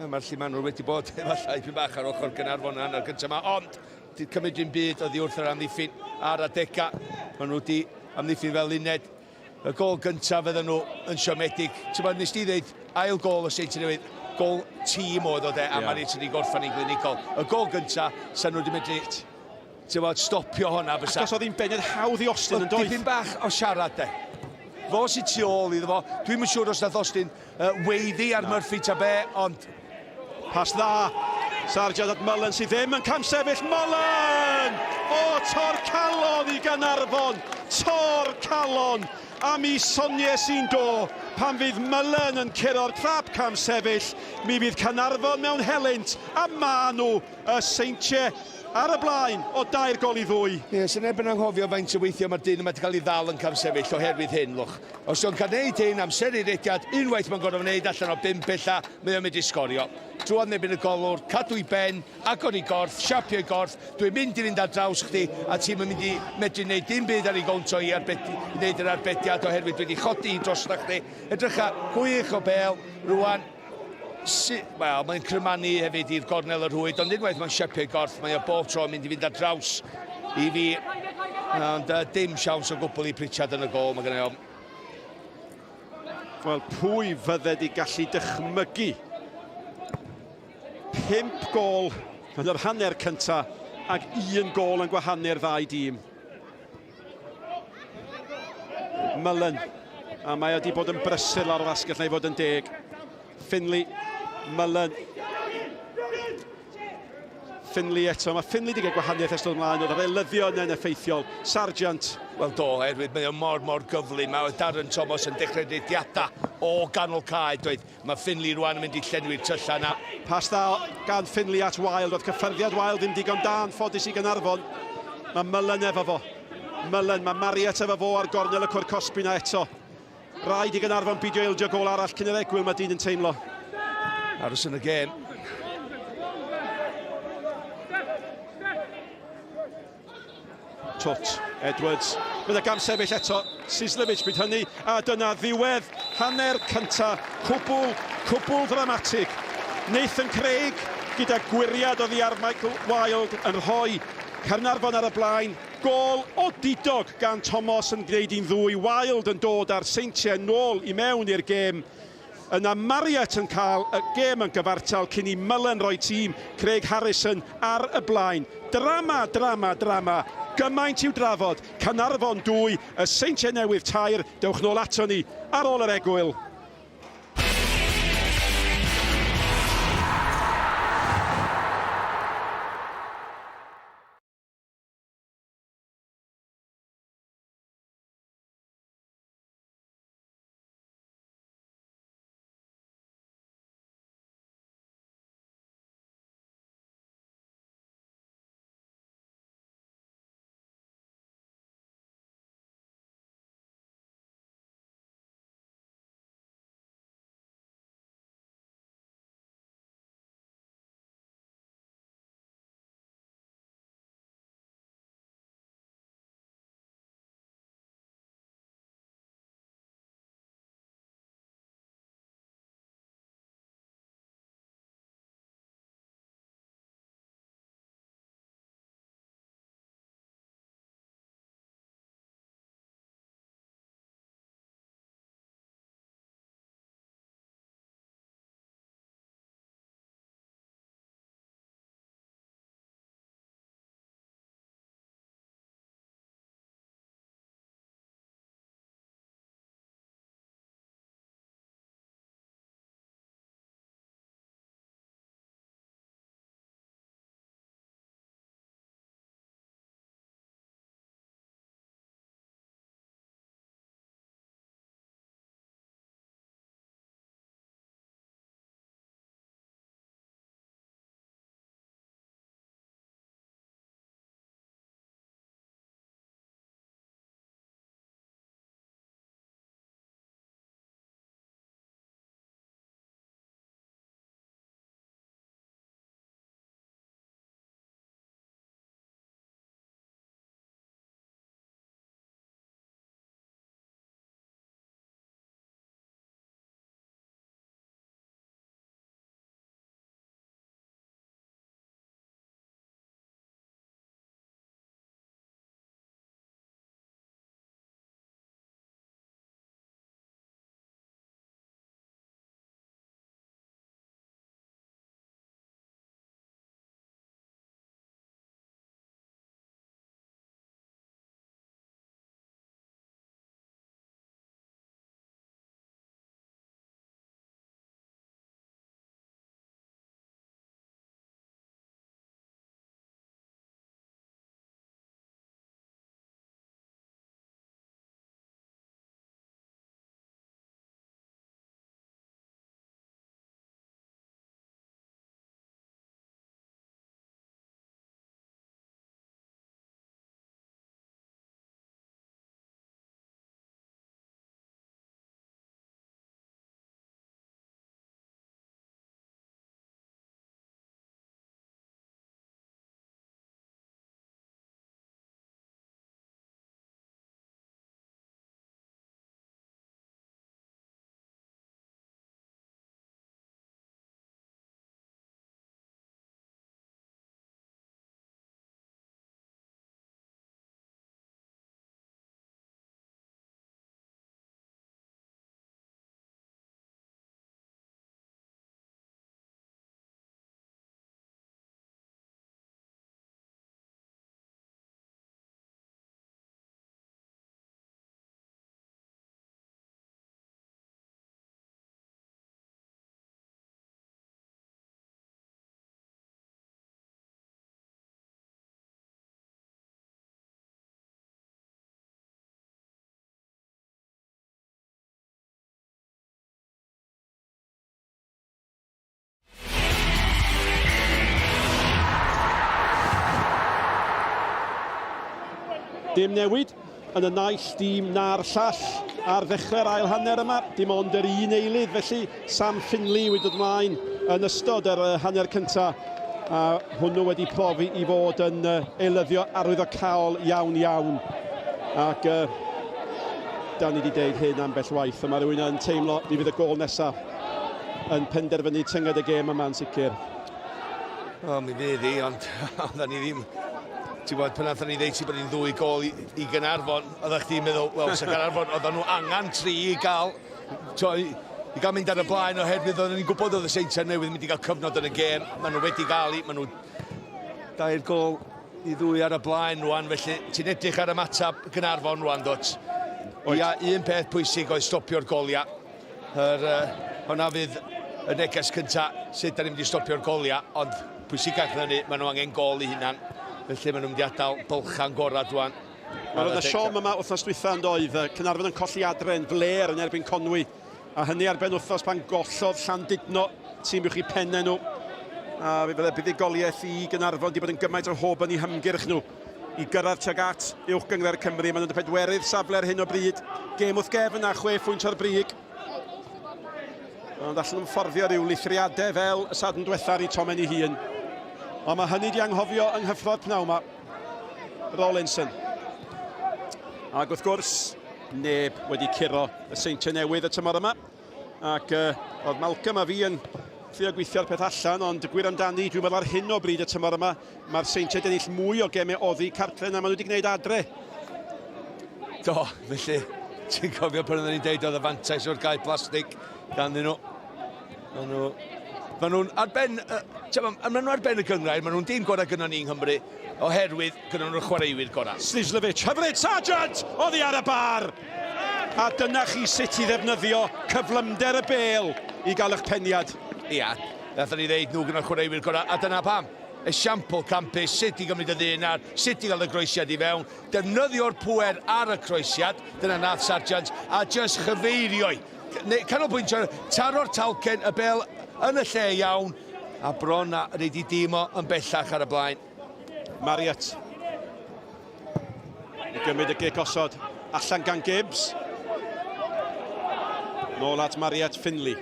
Mae'r llimanwr wedi bod efallai pyn bach ar ochr Caernarfon yn hanner cyntaf yma, ond di cymryd un byd oddi wrth yr amddiffyn ar adega. Maen nhw wedi amddiffyn fel uned. Y gol gyntaf fydden nhw yn siomedig. Nes di ddeud ail gol o Seintiau Newydd, gol tîm oedd o de, a mae'n eich wedi gorffan i'n glinigol. Y gol gyntaf, sa'n nhw wedi medru stopio honna. Achos oedd hi'n benydd hawdd i Austin yn doedd. Dipyn bach o siarad de. Fo sy'n tu ôl iddo fo. Dwi'n mynd siŵr os nath Austin weiddi ar Murphy ta be, ond... Pas dda. Sargeant at Mullen sydd ddim yn cam sefyll. Mullen! O, tor calon i Caernarfon. Tor calon. A mi sonie sy'n do. Pan fydd Mullen yn curo'r crap cam sefyll, mi fydd Caernarfon mewn helynt. A ma nhw y Seintiau ar y blaen o 2-2. Ie, sy'n neb yn anghofio faint o weithio mae'r dyn yma wedi cael ei ddal yn cam sefyll oherwydd hyn, lwch. Os yw'n cael neud hyn amser i rediad, unwaith mae'n gorfod wneud allan o 5 ella, mae o'n mynd i sgorio. Drwan nebyn y golwr, cadw i ben, agor i gorff, siapio i gorff, dwi'n mynd i fynd ar draws chdi, a ti'n mynd i medru wneud dim byd ar ei gonto i wneud yr arbediad oherwydd wedi chodi i drosta chdi. Edrycha, gwych o bel, rwan, wel, mae'n crymanu hefyd i'r gornel yr hwyd, ond unwaith mae'n siapio i gorff, mae o bob tro mynd i fynd ar draws i fi. Ond dim siawns o gwbl i Pritchard yn y gol, mae gennau Wel, pwy fydde di gallu dychmygu 5 gol yn yr hanner cynta ac 1 gol yn gwahanu'r ddau dîm. Mullen, a mae wedi bod yn brysur ar yr asgell neu fod yn deg. Finley, Mullen. Finley eto, mae Finley wedi cael gwahaniaeth ystod ymlaen, oedd yr elyddion yn effeithiol. Sargent. Wel do, Erwyd, mae o mor gyflu. Mae Darren Thomas yn dechrau deidiadau o ganol cae, dweud. Mae Finley rwan yn mynd i llenwi'r tylla na. Pas dda gan Finley at Wild, oedd cyffyrddiad Wild yn digon da'n ffodus i Caernarfon. Mae Mullen efo fo. Mullen, mae Mariet efo fo ar gornel y cwr cosbi na eto. Rhaid i Caernarfon beidio eildio gol arall cyn yr egwyl mae dyn yn teimlo. Aros yn y gêm. Twt, Edwards, bydd y gam sefyll eto, Sislevich byd hynny, a dyna ddiwedd hanner cynta, cwbl dramatig. Nathan Craig gyda gwiriad oddi ar Michael Wild yn rhoi Caernarfon ar y blaen, gol o didog gan Thomas yn gwneud un ddwy, Wild yn dod ar Seintiau nôl i mewn i'r gêm. Yna Mariet yn cael y gêm yn gyfartal cyn i Mullen roi tîm Craig Harrison ar y blaen. Drama. Gymaint i'w drafod. Caernarfon 2, y Seintiau Newydd 3. Dewch nôl ato ni ar ôl yr egwyl. dim newid yn y naill dim na'r llall ar ddechrau'r ail hanner yma. Dim ond yr un eilydd, felly Sam Finley wedi dod ymlaen yn ystod yr hanner cyntaf. A hwnnw wedi profi i fod yn eilyddio arwyddocaol iawn. Ac da ni wedi deud hyn ambell waith, a mae rhywun yn teimlo mi fydd y gol nesaf yn penderfynu tynged y gêm yma'n sicr. O, mi fydd i, ond oedden ni ddim... Ti'n bod, pan nathon ni ddeud bod ni'n ddwy gol i Caernarfon, oeddech chdi'n meddwl, wel, sa Caernarfon, oedden nhw angen 3 i gael. I gael mynd ar y blaen oherwydd oedden ni'n gwybod oedd y Seintiau Newydd mynd i gael cyfnod yn y gêm. Maen nhw wedi gael i, maen nhw 2 gol i ddwy ar y blaen rwan, felly ti'n edrych ar y matab Caernarfon rwan, dod. Ia, un peth pwysig oedd stopio'r goliau. Hwna fydd y neges cyntaf sut da ni'n mynd i stopio'r goliau, ond pwysicach na ni, maen nhw angen gol i hunan. Felly maen nhw'n mynd i adael bylchan gorau dwan. Roedd y siom yma wythnos dwytha yn doedd, Caernarfon yn colli adre'n fler yn erbyn Conwy. A hynny ar ben wythnos pan gollodd Llandudno, tîm uwch i pennau nhw. A fe fydde buddigoliaeth i Caernarfon wedi bod yn gymaint o hob yn eu hymgyrch nhw i gyrraedd tuag at uwch gyngor Cymru. Maen nhw'n pedwerydd safle ar hyn o bryd. Gêm wrth gefn a 6 phwynt ar brig. Ond allan nhw'n fforddio rhyw lithriadau fel y sadwn diwethaf i Tomen ei hun. Ond mae hynny wedi anghofio yng nghyffro'r pnawn yma. Rawlinson. Ac wrth gwrs, neb wedi curo y Seintiau Newydd y tymor yma. Ac oedd Malcolm a fi yn trio gweithio'r peth allan, ond gwir amdani, dwi'n meddwl ar hyn o bryd y tymor yma, mae'r Seintiau yn ennill mwy o gemau oddi cartre na maen nhw wedi gwneud adre. Do, felly, ti'n cofio pan oedden ni'n deud oedd y fantais o'r gael plastig ganddyn nhw. Maen nhw'n ar ben y gyngrair, maen nhw'n dim gorau gynno ni yng Nghymru, oherwydd gynno nhw'r chwaraewyr gorau. Slislevic, hyfryd, Sargent! Oedd hi ar y bar! A dyna chi sut i ddefnyddio cyflymder y bêl i gael eich peniad. Ia, nathon ni ddeud nhw gynno'r chwaraewyr gorau, a dyna pam. Esiampl campus, sut i gymryd y ddyn ar, sut i gael y groesiad i fewn, defnyddio'r pŵer ar y croesiad, dyna nath Sargent, a jyst chyfeirioi. Canolbwyntio, taro'r talcen, y bel yn y lle iawn, a bron a reid i dîmo yn bellach ar y blaen. Marriott. I gymryd y gic osod allan gan Gibbs. Nôl at Marriott Finley.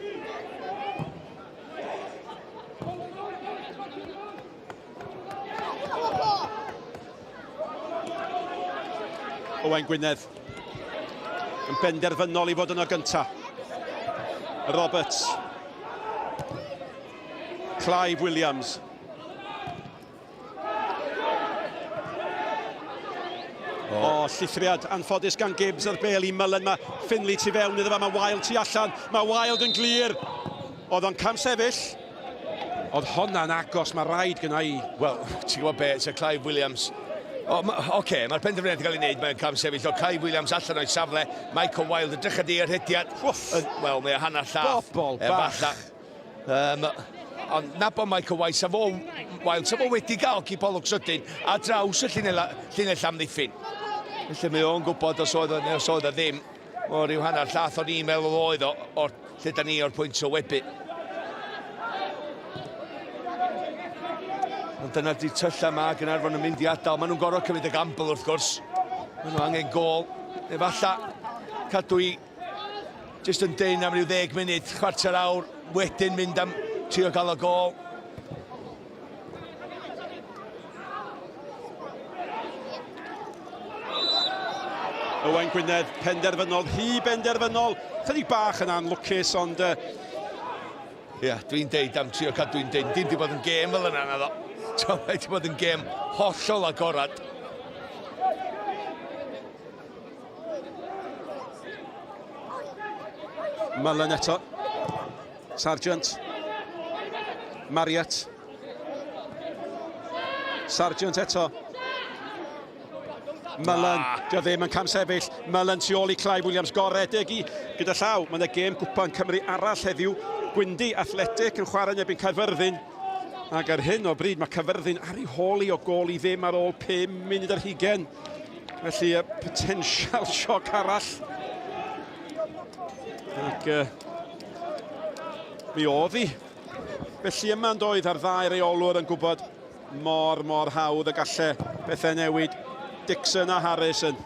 Owain Gwynedd yn benderfynol i fod yno gyntaf. Roberts. Clive Williams. O, llithriad anffodus gan Gibbs ar bêl i Mullen. Mae Finley tu fewn iddo fe, mae Wild tu allan. Mae Wild yn glir. Oedd o'n cam sefyll. Oedd honna'n agos, mae rhaid gyda i. Wel, ti'n gwybod beth, so Clive Williams. Oce, mae'r penderfyniad yn cael ei wneud, mae'n cam sefyll. O, Clive Williams allan o'i safle, Michael Wild yn drych di ar hediad. Wel, mae'n hanner llaff. Bobl bach. Ond na bod Michael Wild, sa fo wedi gael cipolwg sydyn a draws y llinell amddiffyn. Felly mae o'n gwybod os oedd o ddim o ryw hanner llath o'n e-mail oedd o'r lle da ni o'r pwynt o webu. Ond dyna di tylla yma, Caernarfon yn mynd i adael. Maen nhw'n gorfod cymryd y gamble wrth gwrs. Maen nhw angen gol. Neu falla cadw i jyst yn dyn am ryw 10 munud, chwarter awr, wedyn mynd am trio gael y gol. Owain Gwynedd, penderfynol, benderfynol. Chydig bach yn anlwcus, ond... Ia, dwi'n deud am trio cadw'n dyn. Dim di bod yn gêm fel yna, naddo. Wedi bod yn gêm hollol agorad. Mullen eto. Sargent. Marriott. Sargent eto. Mullen, dio ddim yn cam sefyll. Mullen tu ôl i Clive Williams, goredig i gyda llaw. Mae'n y gêm Gwpan Cymru arall heddiw. Gwyndy Athletic yn chwarae nebyn Caerfyrddin. Ac ar hyn o bryd mae Caerfyrddin ar ei holi o gol i ddim ar ôl 5 munud ar 20. Felly y potensial sioc arall. Ac mi oedd hi. Felly yma'n doedd ar ddau reolwr yn gwybod mor hawdd y gallai bethau newid Dixon a Harrison.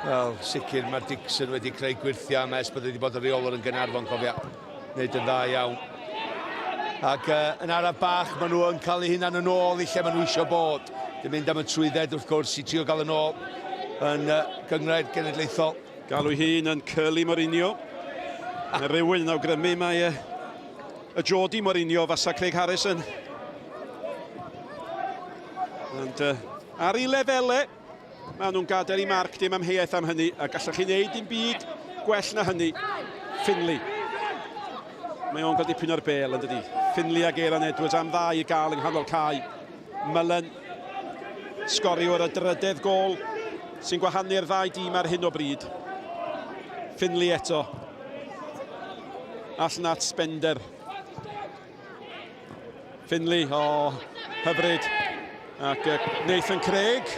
Wel, sicr mae Dixon wedi creu gwirthio am es bod wedi bod yn reolwr yn Caernarfon, cofia. Neud yn dda iawn. Ac yn araf bach, maen nhw yn cael eu hunan yn ôl i lle maen nhw eisiau bod. Dim mynd am y trwydded wrth gwrs i trio gael yn ôl yn gyngred genedlaethol. Galw hun yn Curly Mourinho. Mae rhywun yn awgrymu mae y Jody Mourinho fasa Craig Harrison. Ond ar ei lefelau, maen nhw'n gadael i marc dim amheuaeth am hynny, a gallwch chi wneud dim byd gwell na hynny. Finley. Mae o'n gael dipyn o'r bel, yn dydi. Finley ac Aaron Edwards am dda i gael yng nghanol cae. Mullen, sgoriwr y drydedd gol, sy'n gwahanu'r ddau dîm ar hyn o bryd. Finley eto. All nat Spender. Finley, hyfryd. Ac Nathan Craig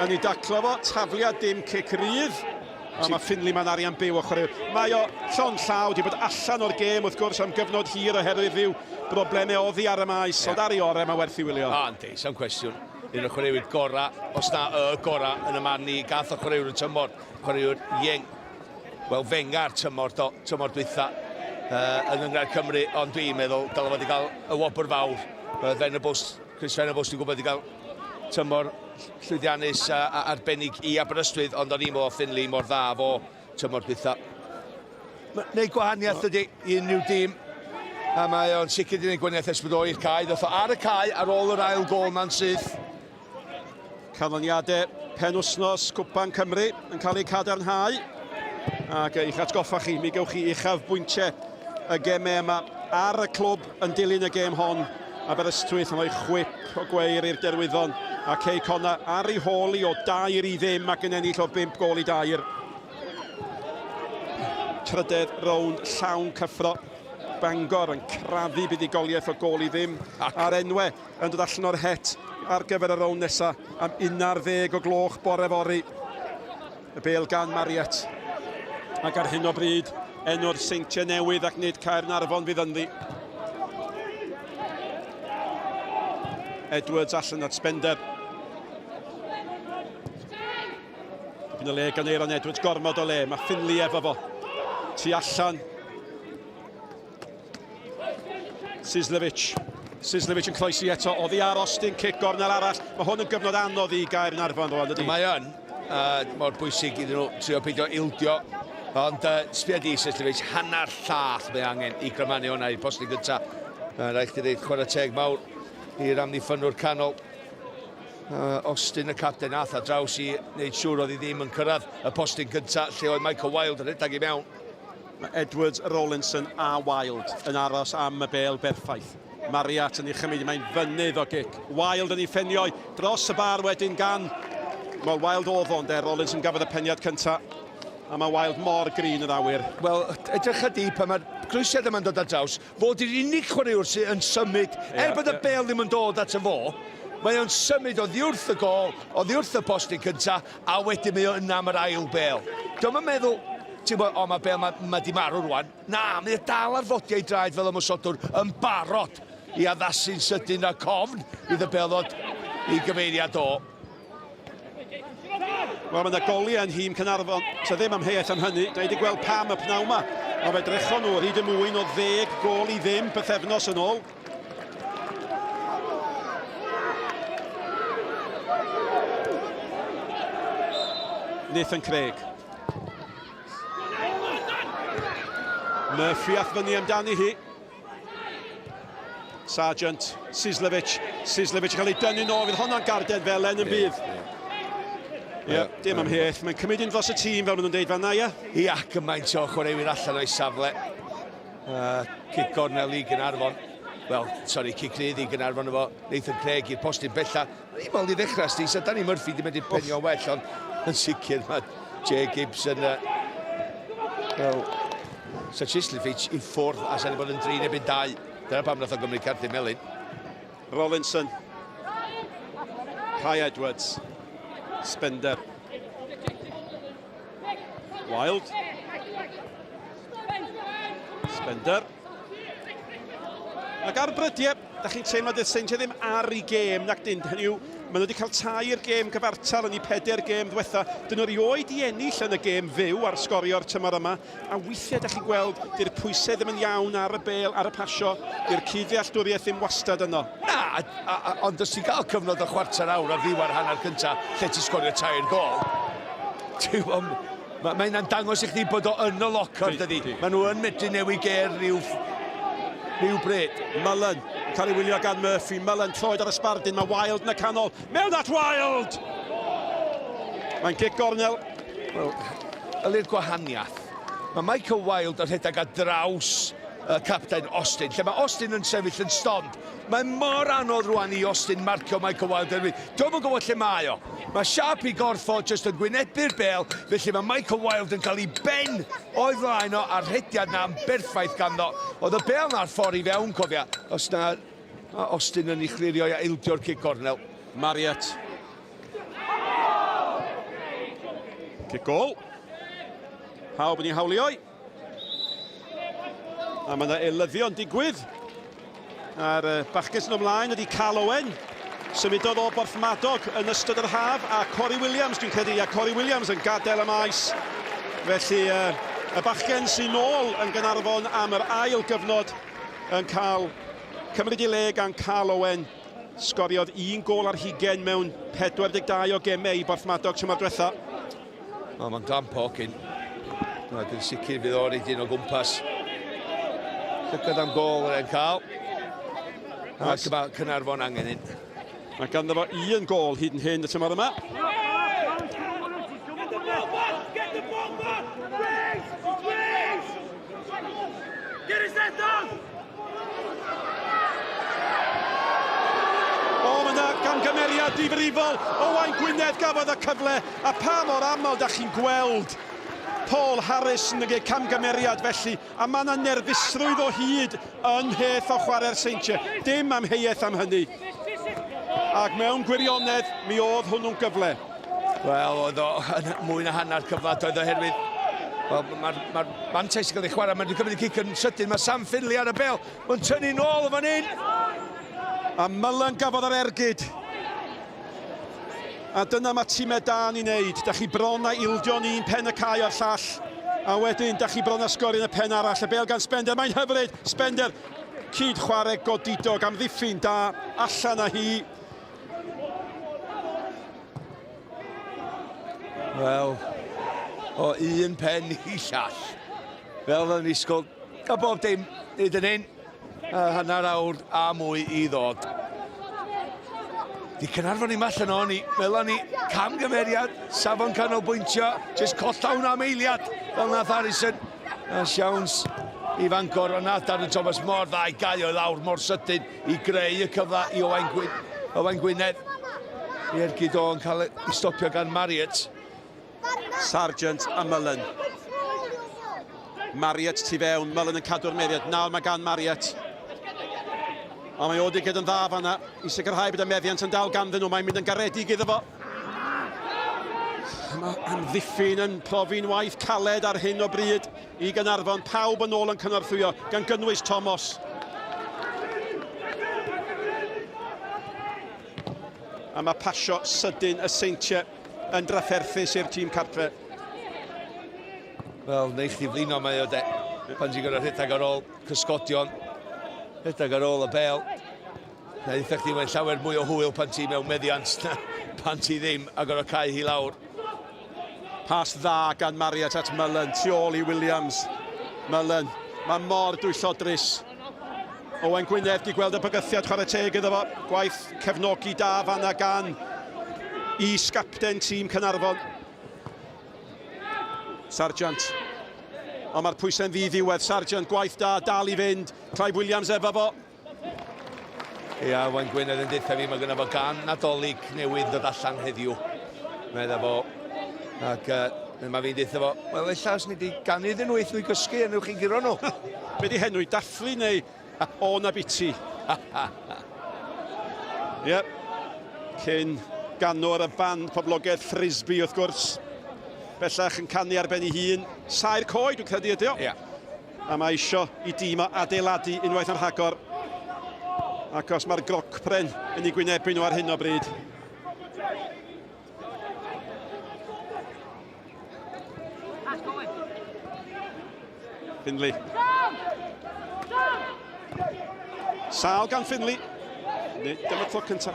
yn ei daclo fo, tafliad dim cic rydd. A mae Finley ma'n arian byw o chwaraewr. Mae o llon llaw, di bod allan o'r gêm wrth gwrs am gyfnod hir oherwydd rhyw broblemau oddi ar y maes. Ond ar ei orau mae werth i wylio. Yndi, sam cwestiwn. Un o'r chwaraewr gora, os na y gora yn y man ni, gath o chwaraewr y tymor. Chwaraewr ieng. Wel, fenga'r tymor dwytha yn Yngred Cymru, ond dwi'n meddwl dylai fod i gael y wobr fawr. Chris Venables dwi'n gwybod wedi cael tymor llwyddiannus a arbennig i Aberystwyth, ond o'n i mo Finley mor dda fo tymor dwytha. Neu gwahaniaeth ydy i unrhyw dîm, a mae o'n sicr di wneud gwahaniaeth ers bod o i'r cae. Ddoth o ar y cae ar ôl yr ail gol ma'n sydd. Canlyniadau penwsnos Gwpan Cymru yn cael eu cadarnhau. Ac i'ch atgoffa chi, mi gewch chi uchaf bwyntiau y gemau yma ar y clwb yn dilyn y gêm hon. Aberystwyth yn rhoi chwip o gweir i'r derwyddon, a Cei Conna ar ei holi o 2-0 ac yn ennill o 5 gol i 2. Trydedd rownd llawn cyffro. Bangor yn crafu buddigoliaeth o gol i 0 a'r enwau yn dod allan o'r het ar gyfer y rownd nesaf am 11 o gloch bore fori. Y bêl gan Mariet. Ac ar hyn o bryd, enw'r Seintiau Newydd ac nid Caernarfon fydd ynddi. Edwards allan at Spender. Dipyn o le gan Aaron Edwards, gormod o le. Mae Finley efo fo. Tu allan. Sislevich yn croesi eto. Oddi ar Austin, cic gornel arall. Mae hwn yn gyfnod anodd i Caernarfon rwan, ydy. Mae yn. Mor bwysig iddyn nhw trio peidio ildio. Ond sbia di Sislevich, hannar llall mae angen i grymannu hwnna i'r postyn gyntaf. Rhaid chdi ddeud chwarae teg mawr i'r amddiffynwr canol. Austin y capten ath a draws i wneud siŵr oedd hi ddim yn cyrraedd y postyn gyntaf lle oedd Michael Wilde yn rhedeg i mewn. Mae Edwards, Rowlinson a Wilde yn aros am y bêl berffaith. Mariat yn ei chymryd, mae'n fynydd o gic. Wilde yn ei ffenio dros y bar wedyn gan. Wel, Wilde oedd ond Rowlinson gafodd y peniad cyntaf. A mae Wilde mor grin yr awyr. Wel, edrych ydi pan mae'r grwysiad yma'n dod ar draws, fod i'r unig chwaraewr sy'n yn symud, bod y bêl ddim yn dod at y fo, mae o'n symud oddi wrth y gol, oddi wrth y postyn cyntaf, a wedyn mae o'n am yr ail bêl. Dwi'n meddwl, ti'n bod, mae bêl mae di marw rwan. Na, mae dal ar fodiau draed fel ymwysodwr yn barod i addasu'n sydyn a cofn bydd y bêl ddod i gyfeiriad o. Wel, mae yna goliau yn hîm Caernarfon, so ddim amheuaeth am hynny. Da i wedi gweld pam y pnaw yma. Mae fe drechon nhw hyd y mwyn o 10 gol i 0 bythefnos yn ôl. Nathan Craig. Murphy ath fyny amdani hi. Sargent, Sislevich yn cael ei dynnu nôl, fydd honna'n garden fel en yn bydd. Dim amheuaeth, mae'n cymryd un dros y tîm fel maen nhw'n deud fan'na, Ia, gymaint o chwaraewyr allan o'i safle. Cic gornel i Caernarfon. Cic rydd i Caernarfon efo Nathan Craig i'r postyn bella. Ni'n meddwl i ddechrau, Stis, a Danny Murphy di mynd i'r penio well, ond yn sicr mae Jay Gibbs yn... Sislevich i ffwrdd, a sy'n bod yn 3-2. Dyna pam nath o gymryd cartyn melyn. Rowlinson. Kai Edwards. Spender. Wilde. Spender. Ac ar brydiau, da chi'n teimlo dydd Seintiau ddim ar ei gêm nac dyn. Hynny yw, Maen nhw wedi cael tair gêm gyfartal yn eu 4 gêm ddiwetha. Dyn nhw rioed i ennill yn y gêm fyw ar sgorio'r tymor yma. A weithiau, da chi gweld, di'r pwysau ddim yn iawn ar y bêl, ar y pasio. Di'r cyddealltwriaeth ddim wastad yno. Na, ond os ti'n cael cyfnod o chwarter awr a ddiwedd hanner cyntaf, lle ti'n sgorio tair gol. Mae hynna'n dangos i chdi bod o yn y locker, dydi. Maen nhw yn medru newid ger rhyw bryd. Mullen, cael ei wylio gan Murphy. Mullen troed ar y sbardun, mae Wild yn y canol. Mewn at Wild! Mae'n gic gornel. Wel, yli'r gwahaniaeth. Mae Michael Wild yn rhedeg ar draws captain Austin, lle mae Austin yn sefyll yn stond. Mae mor anodd rwan i Austin marcio Michael Wild. Dwi'n yn gwybod lle mae o. Mae Sharp i gorffo jyst yn gwynebu'r bêl, felly mae Michael Wild yn cael ei ben o'i flaen o a'r rhediad na yn berffaith ganddo. Oedd y bêl na'r ffordd i fewn, cofia, os na Austin yn ei chlirio i eildio'r cic gornel. Marriott. Cic gol. Pawb yn ei hawlioi. A mae yna elyddion digwydd. A'r bachgys yn ymlaen ydi Cal Owen. Symudodd o Borthmadog yn ystod yr haf. A Corey Williams, dwi'n credu, a Corey Williams yn gadael y maes. Felly, y bachgen sy'n ôl yn Caernarfon am yr ail gyfnod yn cael cymryd i le gan Cal Owen. Sgoriodd 1 gol ar 20 mewn 42 o gemau i Borthmadog tymor diwetha. Mae'n dampo cyn. Mae'n sicr fydd o'r un o gwmpas. Lygad am gol yn cael. Ac mae Caernarfon angen un. Mae ganddo fo 1 gol hyd yn hyn y tymor yma. O, mae yna gamgymeriad difrifol. Owain Gwynedd gafodd y cyfle. A pa mor aml da chi'n gweld Paul Harris yn y camgymeriad felly, a mae yna nerfusrwydd o hyd yn heth o chwarae'r Seintiau. Dim amheuaeth am hynny. Ac mewn gwirionedd, mi oedd hwnnw'n gyfle. Wel, oedd o mwy na hanner cyflad oedd oherwydd. Wel, mae'r Manchester gael ei chwarae, mae'n cymryd i cic yn sydyn, mae Sam Finley ar y bêl. Mae'n tynnu nôl o fan hyn. A Mullen gafodd yr ergyd. A dyna mae tîmau da'n i wneud. Da chi bron a ildion un pen y cae o'r llall. A wedyn, da chi bron a sgori yn y pen arall. Y bêl gan Spender, mae'n hyfryd. Spender, cyd chwarae godidog am ddiffyn da. Allan â hi. Wel, o un pen i llall. Fel yn isgol. A bob dim, hyd yn un. Hanner awr a mwy i ddod. Di Caernarfon i mallan o'n i, melon ni camgymeriad, safon canolbwyntio, jyst collawn am eiliad, fel nath Harrison. A siawns i Fangor, o nath Darren Thomas mor dda i gau o lawr mor sydyn i greu y cyfla i Owain Gwynedd. I ergyd o'n cael ei stopio gan Marriott. Sargent a Mullen. Marriott tu fewn, Mullen yn cadw'r meddiad. Nawr mae gan Marriott. A mae Odiged yn dda fanna i sicrhau bod y meddiant yn dal ganddyn nhw. Mae'n mynd yn garedig iddo fo. Mae amddiffyn yn profi'n waith caled ar hyn o bryd i Caernarfon. Pawb yn ôl yn cynorthwyo gan gynnwys Thomas. A mae pasio sydyn y Seintiau yn drafferthus i'r tîm cartre. Wel, neu chdi flino mae o de. Pan ti'n gorau rhedeg ar ôl cysgodion. Rhedeg ar ôl y bêl. Na eithaf chdi mae'n llawer mwy o hwyl pan ti mewn meddiant na pan ti ddim a gorau cael hi lawr. Pas dda gan Marriott at Mullen, tu ôl i Williams. Mullen, mae mor dwyllodrus. Owain Gwynedd di gweld y bygythiad chwarae teg iddo fo. Gwaith cefnogi da fanna gan is-gapten tîm Caernarfon. Sargent. Ond mae'r pwysau'n ddi-ddiwedd. Sargent, gwaith da, dal i fynd. Clive Williams efo fo. Ia, Owain Gwynedd yn dweud fi, mae gynnu fo gan nadolig newydd ddod allan heddiw. Medda fo. Ac mae fi'n dweud fo, wel, eilla os ni wedi ganu iddyn nhw eithaf i gysgu, a newch chi'n giro nhw. Be di henw i dathlu neu o na biti? Ie. Cyn ganwr y band poblogaidd Frisbee, wrth gwrs. Bellach yn canu ar ben ei hun. Sair coed, dwi'n credu ydi o. Ia. A mae isio i dîm o adeiladu unwaith yn rhagor. Ac os mae'r grocpren yn ei gwynebu nhw ar hyn o bryd. Finley. Sal gan Finley. Dyma cloc cyntaf.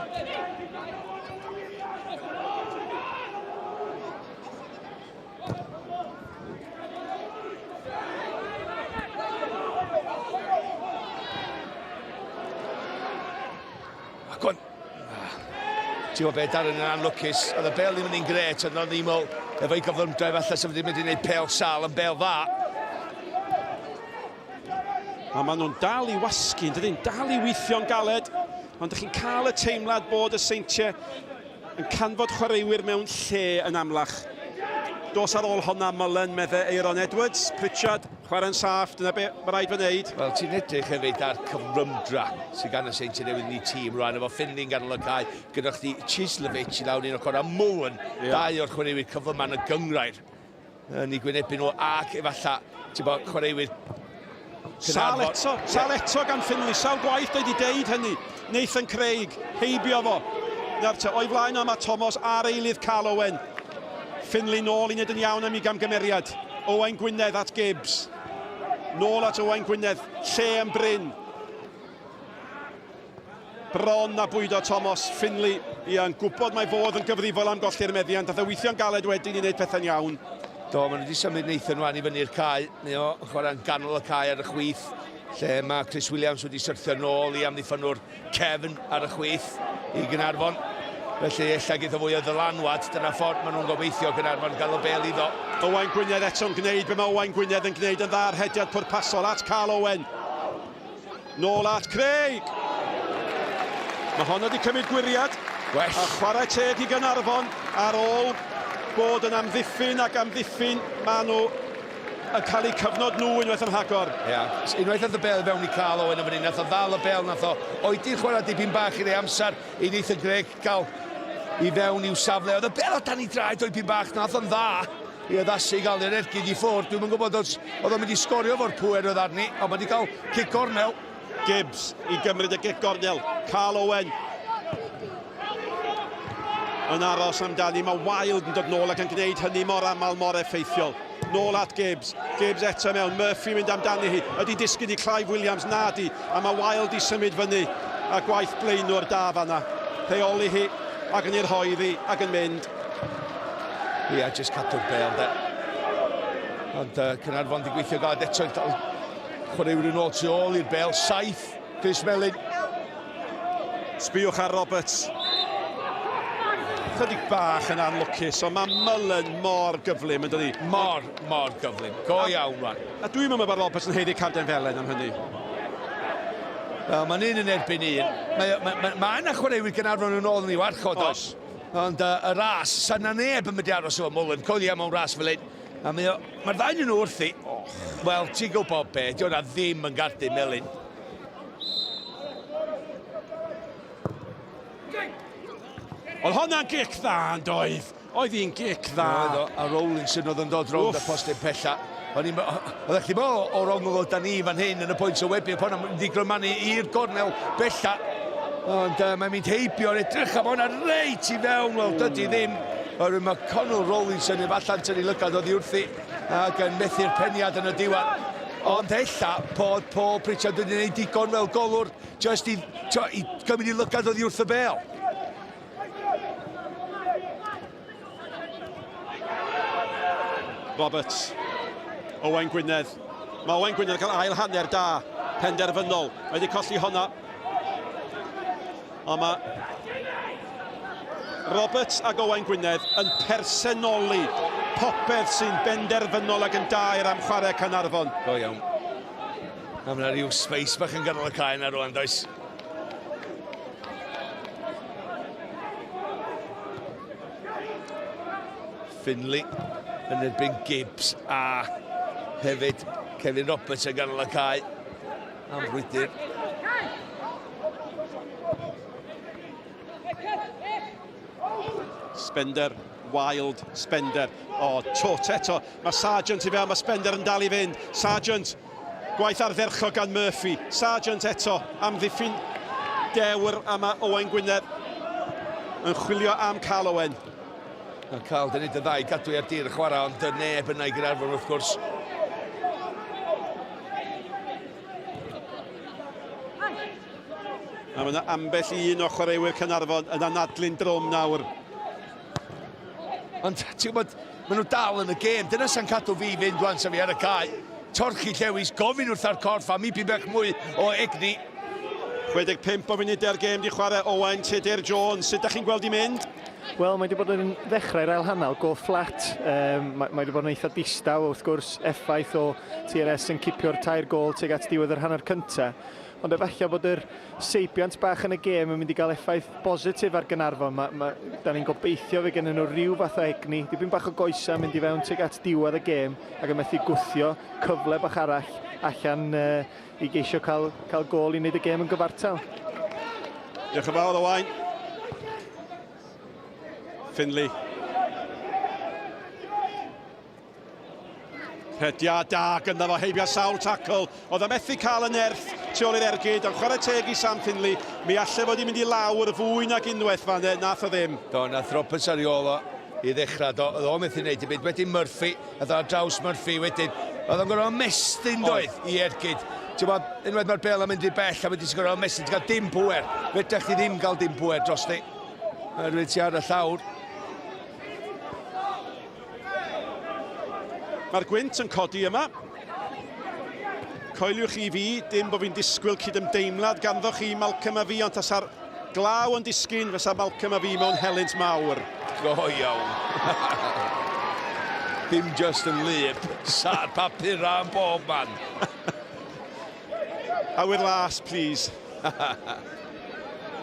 Ti'n gwybod beth, Darren yn anlwcus. Oedd y bel ddim yn un gret, ond oedd ddim efo'i gyflymdra falle sef ddim wedi gwneud pel Sal yn bel dda. A maen nhw'n dal i wasgu, dydyn, dal i weithio'n galed. Ond ydych chi'n cael y teimlad bod y Seintiau yn canfod chwaraewyr mewn lle yn amlach. Dos ar ôl honna Mullen, meddai Aaron Edwards, Pritchard, chwarae'n saff, dyna be mae rhaid fy wneud. Wel, ti'n edrych hefyd ar cyfrymdra sy'n gan y Seintiau Newydd ni tîm rwan, efo Finley'n ganol y cae, gyda chdi Chislevich i lawr un o'r a Mullen, dau o'r chwaraewyr cyflyman y gyngrair. Yn ei gwynebu nhw ac efalla, ti'n bod, chwaraewyr Sal eto gan Finley, sawl gwaith dweud i deud hynny. Nathan Craig, heibio fo. O'i flaen yma Thomas a'r eilydd Carl Owen. Finley nôl i wneud yn iawn am ei gamgymeriad. Owain Gwynedd at Gibbs. Nôl at Owain Gwynedd, lle yn bryn. Bron a bwydo Thomas. Finley, yn gwybod mai fodd yn gyfrifol am golli'r meddiant. Dath e weithio'n galed wedyn i wneud pethau'n iawn. Do, maen nhw wedi symud Nathan wan i fyny'r cae. Neu o, chwarae'n ganol y cae ar y chwith. Lle mae Chris Williams wedi syrthio nôl i amddiffynwr Kevin ar y chwith i Caernarfon. Felly, ella gyda fwy o ddylanwad, dyna ffordd maen nhw'n gobeithio Caernarfon gael o bel iddo. Owain Gwynedd eto'n gwneud be mae Owain Gwynedd yn gwneud yn dda'r hediad pwrpasol at Carl Owen. Nôl at Craig. Mae hon wedi cymryd gwiriad. A chwarae teg i Caernarfon ar ôl bod yn amddiffyn ac amddiffyn. Maen nhw yn cael eu cyfnod nhw unwaith yn rhagor. Unwaith oedd y bel fewn i Carl Owen yn fan hyn, nath o ddal y bel, nath o oedi'n chwarae dipyn bach i'r amser i Nathan Craig gael i fewn i'w safle. Oedd y bel o dan i draed o'i dipyn bach, nath o'n dda i addasu gael i'r ergyd i ffwrdd. Dwi'n gwybod oedd o'n mynd i sgorio fo'r pwer oedd arni, ond mae wedi cael cic gornel. Gibbs i gymryd y cic gornel. Carl Owen yn aros amdani. Mae Wild yn dod nôl ac yn gwneud hynny mor aml, mor effeithiol. Nôl at Gibbs. Gibbs eto mewn. Murphy mynd amdani hi. Ydi disgyn i Clive Williams? Nadi. A mae Wild i symud fyny. A gwaith blaenwr da fanna. Rheoli hi ac yn i'r hoeddi ac yn mynd. Just cadw'r bel, de. Ond Caernarfon di gweithio gael eto. Chwaraewyr yn ôl tu ôl i'r bel. Saith. Chris Mellin. Sbiwch ar Roberts. Chydig bach yn anlwcus, ond mae Mullen mor gyflym, yn dydi? Mor gyflym. Go iawn, rwan. A dwi'n meddwl bod Roberts yn heiddi Camden Felen am hynny. Mae'n un yn erbyn un. Mae yna chwaraewyr Caernarfon yn ôl yn ei warchod, oes. Ond y ras, sa'n na neb yn mynd i aros o Mullen. Coelio mewn ras fel un. Mae'r ddau yn wrthi. Wel, ti'n gwybod be, di hwnna ddim yn gardu Mellin. Oedd hwnna'n gic dda yn doedd. Oedd hi'n gic dda. A Rowlinson oedd yn dod rownd y postyn pella. Oedd eich chi bo o rongol o dan ni fan hyn yn y pwynt o webu. Pwynt o'n mynd i grymannu i'r gornel bella. Ond mae'n mynd heibio'r edrych am hwnna reit i fewn. Wel, dydy ddim. Oherwydd mae Conor Rowlinson efallai tynnu lygad oddi wrthi. Ac yn methu'r peniad yn y diwan. Ond ella bod Paul Pritchard wedi gwneud digon fel golwr. Just i gymryd i lygad oddi wrth y bel. Roberts, Owain Gwynedd. Mae Owain Gwynedd yn cael ail hanner da, penderfynol. Wedi colli honna. Ond mae Roberts ac Owain Gwynedd yn personoli popeth sy'n benderfynol ac yn da i'r am chwarae Caernarfon. Go iawn. A mae rhyw space bach yn ganol y cae yna rwan, does? Finley yn erbyn Gibbs a hefyd Kevin Roberts yn ganol y cae am frwydr. Spender, Wild, Spender. Tot eto. Mae Sargent i fewn, mae Spender yn dal i fynd. Sargent, gwaith ardderchog gan Murphy. Sargent eto, am ddiffyn dewr a mae Owain Gwynedd yn chwilio am Carl Owen. A Carl, dyn ni dy ddau gadw ar dir y chwarae, ond neb yna i Caernarfon wrth gwrs. A mae yna ambell un o chwaraewyr Caernarfon yn anadlu'n drwm nawr. Ond ti'n gwybod, maen nhw dal yn y gêm. Dyna sy'n cadw fi fynd wan sa fi ar y cae. Torchi llewis, gofyn wrth ar corff am i bach mwy o egni. 65 o funudau'r gêm di chwarae Owain Tudur Jones. Sut ydych chi'n gweld i mynd? Wel, mae wedi bod yn ddechrau'r ail hanner go fflat. Mae wedi bod yn eitha distaw, wrth gwrs, effaith o TRS yn cipio'r tair gol tuag at diwedd yr hanner cyntaf. Ond efallai bod yr seibiant bach yn y gêm yn mynd i gael effaith positif ar Caernarfon. Da ni'n gobeithio fe gennyn nhw rhyw fath o egni. Dipyn bach o goesa mynd i fewn tuag at diwedd y gêm ac yn methu gwthio cyfle bach arall allan i geisio cael gol i wneud y gêm yn gyfartal. Diolch yn fawr, Owain. Finley. Hediad da gyda fo, heibio sawl tacl. Oedd e methu cael y nerth tu ôl i'r ergyd, ond chwarae teg i Sam Finley. Mi alle fod i'n mynd i lawr fwy nag unwaith fan e, nath o ddim. Do, nath Roberts ar iola i ddechrau. Oedd o'n methu wneud i byd. Wedyn Murphy, a dda draws Murphy wedyn. Oedd o'n gorau mestyn doedd i ergyd. Ti'n bod, unwaith mae'r bel yn mynd i bell, a wedyn sy'n gorau mestyn, ti'n cael dim pwer. Fedrech chi ddim cael dim pwer dros ni. Rwy'n ti ar y llawr. Mae'r gwynt yn codi yma. Coeliwch i fi, dim bod fi'n disgwyl cydymdeimlad ganddo chi Malcolm a fi, ond tasa'r glaw yn disgyn fysa Malcolm a fi mewn helynt mawr. Go iawn. Dim just yn lyb, sa'r papura yn bob man. Awyr las, please.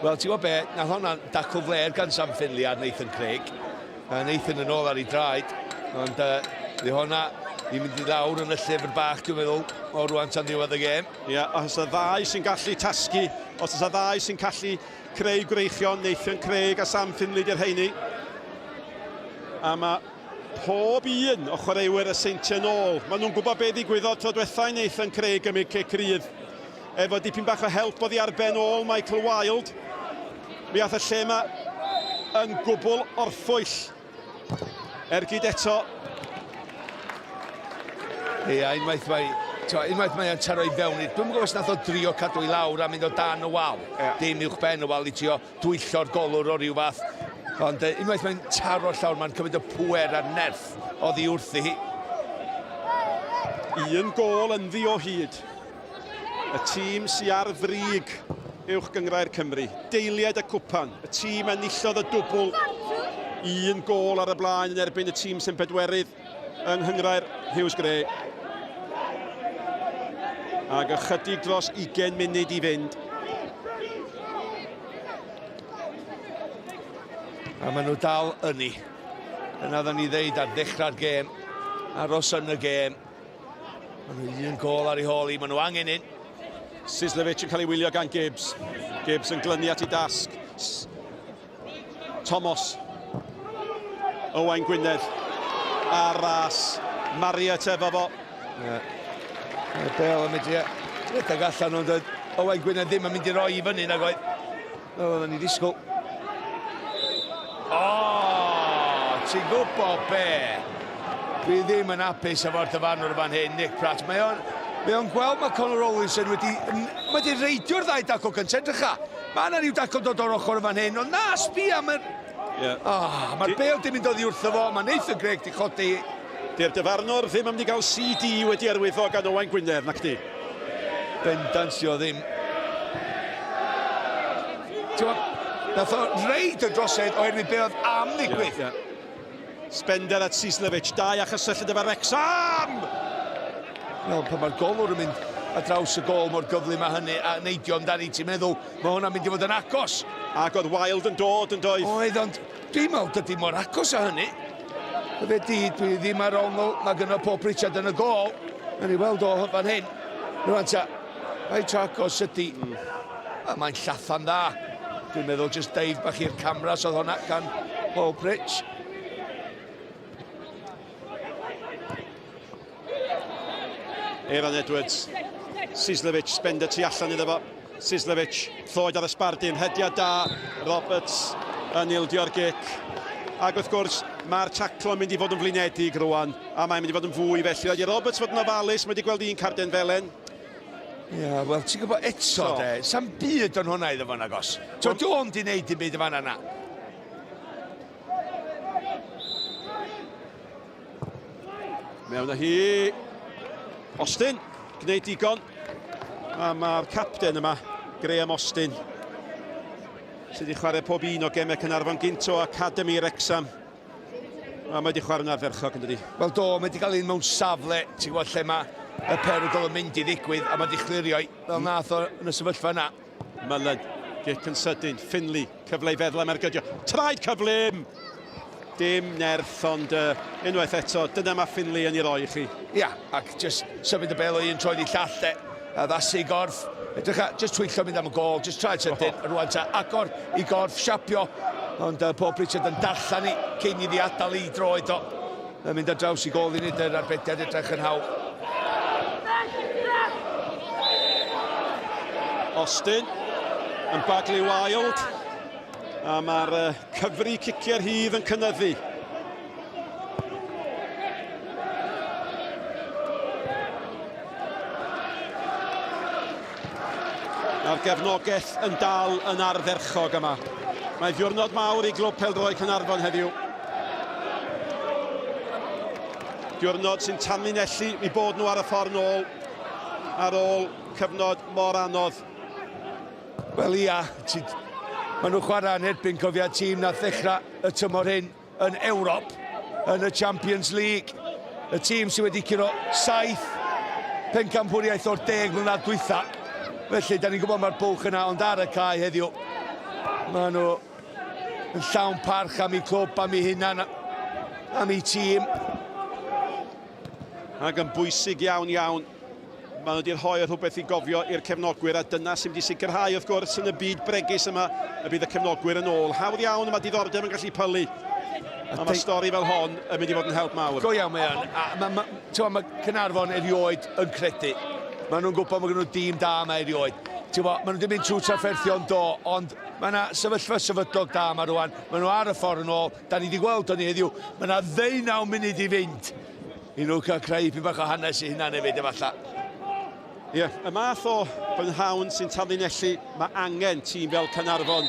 Wel, ti'n gwybod be, nath hwnna'n dacl fler gan Sam Finley ar Nathan Craig. Nathan yn ôl ar ei draed, ond di hwnna i mynd i lawr yn y llyfr bach, dwi'n meddwl, o rwan tan diwedd y gêm. Ia, os y ddau sy'n gallu tasgu, os y ddau sy'n gallu creu gwreichion, Nathan Craig a Sam Finley di'r heini. A mae pob un o chwaraewyr y Seintiau nôl. Maen nhw'n gwybod beth ddigwyddodd tro diwethaf Nathan Craig ymwneud cic rydd. Efo dipyn bach o help oddi ar ben ôl Michael Wilde. Mi ath y lle yma yn gwbl orffwyll. Ergyd eto. Ia, unwaith mae'n taro i fewn. Dwi'n gwybod os nath o drio cadw i lawr a mynd o dan y wal. Dim uwch ben y wal i trio dwyllio'r golwr o ryw fath. Ond unwaith mae'n taro llawr, mae'n cymryd y pwer a'r nerth oddi wrthi hi. Un gol yn ddi o hyd. Y tîm sy'n ar frig uwch gyngrair Cymru. Deiliad y cwpan. Y tîm enillodd y dwbl. Un gol ar y blaen yn erbyn y tîm sy'n bedwerydd yng nghynggrair Hughes Gray. Ac ychydig dros 20 munud i fynd. A maen nhw dal yni. Yna dda ni ddeud ar ddechrau'r gêm. Aros yn y gêm. Maen nhw un gol ar ei holi. Maen nhw angen un. Sislevic yn cael ei wylio gan Gibbs. Gibbs yn glynu at ei dasg. Thomas. Owain Gwynedd. A ras. Marriott efo fo. Y bel yn mynd i redag allan ond Owain Gwynedd ddim yn mynd i roi i fyny nag oedd. Oedden ni ddisgwyl. Ti'n gwybod be? Dwi ddim yn apus efo'r dyfarnwr fan hyn, Nick Pratt. Mae o'n gweld mae Conor Rowlinson wedi reidio'r ddau dacl cyntaf, drycha. Mae yna rhyw dacl dod o'r ochr fan hyn, ond na, sbia, mae'r bel dim yn dod i wrtho fo, mae Nathan Craig di chodi. Di'r dyfarnwr ddim yn mynd i gael CD wedi arwyddo gan Owain Gwynedd, nac di? Bendant o ddim. Nath o reid y drosedd oherwydd be oedd am ddigwydd. Spender at Sislevic, dau a chysylltu dyfa Wrexham! Wel, pan mae'r golwr yn mynd a draws y gol mor gyflym â hynny a neidio amdani, ti'n meddwl, mae hwnna'n mynd i fod yn agos. Ac oedd Wilde yn dod yn doedd. Oedd, ond dwi'n meddwl dydy mor agos â hynny. Fe di, dwi ddim ar ongl, mae gynno Pope Richard yn y gol. A ni weld o fan hyn. Rwan ta, mae agos ydy. Mae'n llathan dda. Dwi'n meddwl just deud bach i'r camras oedd hwnna gan Pope Rich. Aaron Edwards. Sislevic, Spender tu allan iddo fo. Sislevic, Lloyd ar y sbardyn, hediad da. Roberts yn ildio'r gic. Ac wrth gwrs, mae'r taclo yn mynd i fod yn flinedig rwan, a mae'n mynd i fod yn fwy felly. Roedd Roberts fod yn ofalus, mae wedi gweld un carden felen. Ie, wel, ti'n gwybod eto de, sa'n byd yn hwnna iddo fan agos. So, dwi'n di wneud i byd y fan yna. Mewn â hi. Austin, gwneud digon. A mae'r capten yma, Graham Austin, sydd wedi chwarae pob un o gemau Caernarfon gynto Academy Wrexham. A mae wedi chwarae'n arferchog yn dydi. Wel do, mae wedi cael un mewn safle, ti'n gwybod lle mae y perygl yn mynd i ddigwydd, a mae wedi chlirio fel nath o yn y sefyllfa yna. Mylen, get yn sydyn, Finley, cyfle i feddwl am ergydio. Traed cyflym! Dim nerth, ond unwaith eto, dyna mae Finley yn ei roi i chi. Ia, ac just symud y bel o un troed i llall de, a ddasu i gorff. Edrych a, just twyllo mynd am y gol, just traed sydyn, rwan ta agor i gorff, siapio, ond pob Richard yn darllan i cyn iddi adael i droed o. Yn mynd ar draws i gol i nid yr arbediad edrych yn haw. Austin yn baglu wild. A mae'r cyfri ciciau'r hydd yn cynyddu. A'r gefnogaeth yn dal yn arferchog yma. Mae ddiwrnod mawr i glwb pêl-droed Caernarfon heddiw. Diwrnod sy'n tanlinellu i bod nhw ar y ffordd nôl ar ôl cyfnod mor anodd. Wel ia, maen nhw chwarae yn erbyn cofia tîm na ddechrau y tymor hyn yn Ewrop, yn y Champions League. Y tîm sydd wedi curo 7 pencampwriaeth o'r 10 mlynedd dwytha. Felly, da ni'n gwybod mae'r bwlch yna, ond ar y cae heddiw. Maen nhw yn llawn parch am eu clwb, am eu hunan, am eu tîm. Ac yn bwysig iawn iawn. Maen nhw wedi rhoi rhywbeth i gofio i'r cefnogwyr, a dyna sy'n wedi sicrhau wrth gwrs yn y byd bregus yma y bydd y cefnogwyr yn ôl. Hawdd iawn yma diddordeb yn gallu pylu. A mae stori fel hon yn mynd i fod yn help mawr. Go iawn mae yn. Mae Caernarfon erioed yn credu. Maen nhw'n gwybod mae gen nhw dîm da yma erioed. Maen nhw wedi mynd trwy trafferthion do, ond mae yna sefyllfa sefydlog da yma rwan. Maen nhw ar y ffordd yn ôl. Da ni wedi gweld hynny heddiw. Mae yna 19 munud i fynd. I nhw cael creu pyn bach o hanes i hynna hefyd efallai. Ie, y math o bynhawn sy'n tanlinellu, mae angen tîm fel Caernarfon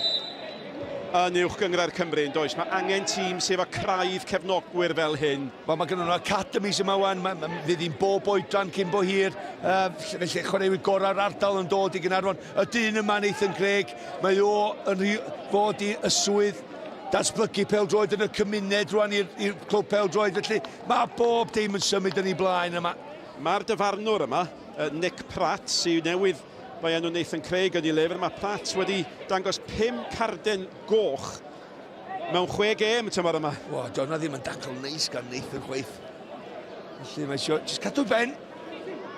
yn uwch gyngor Cymru, yn does? Mae angen tîm sef a craidd cefnogwyr fel hyn. Mae gen nhw academis yma wan, fydd hi'n bob oedran cyn bo hir, felly chwaraewyr gorau'r ardal yn dod i Caernarfon. Y dyn yma Nathan Craig, mae o yn fod i yswydd datblygu pêl-droed yn y cymuned rwan i'r clwb pêl-droed, felly mae bob dim yn symud yn ei blaen yma. Mae'r dyfarnwr yma, Nick Pratt, sy'n newydd mae enw Nathan Craig yn ei lyfr. Mae Pratt wedi dangos 5 carden goch mewn 6 gêm y tymor yma. O, do'na ddim yn dacl neis gan Nathan chweith. Felly mae eisiau, jyst cadw ben.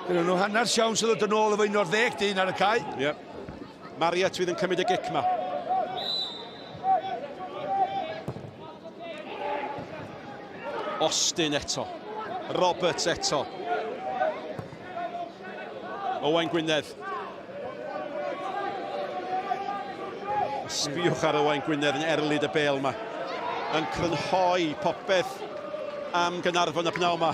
Gyda nhw hanner siawn sydd yn ôl efo 11 dyn ar y cae. Ie. Mariet fydd yn cymryd y gic yma. Austin eto. Roberts eto. Owain Gwynedd. Sbiwch ar Owain Gwynedd yn erlyd y bêl yma. Yn crynhoi popeth am Caernarfon y pnaw yma.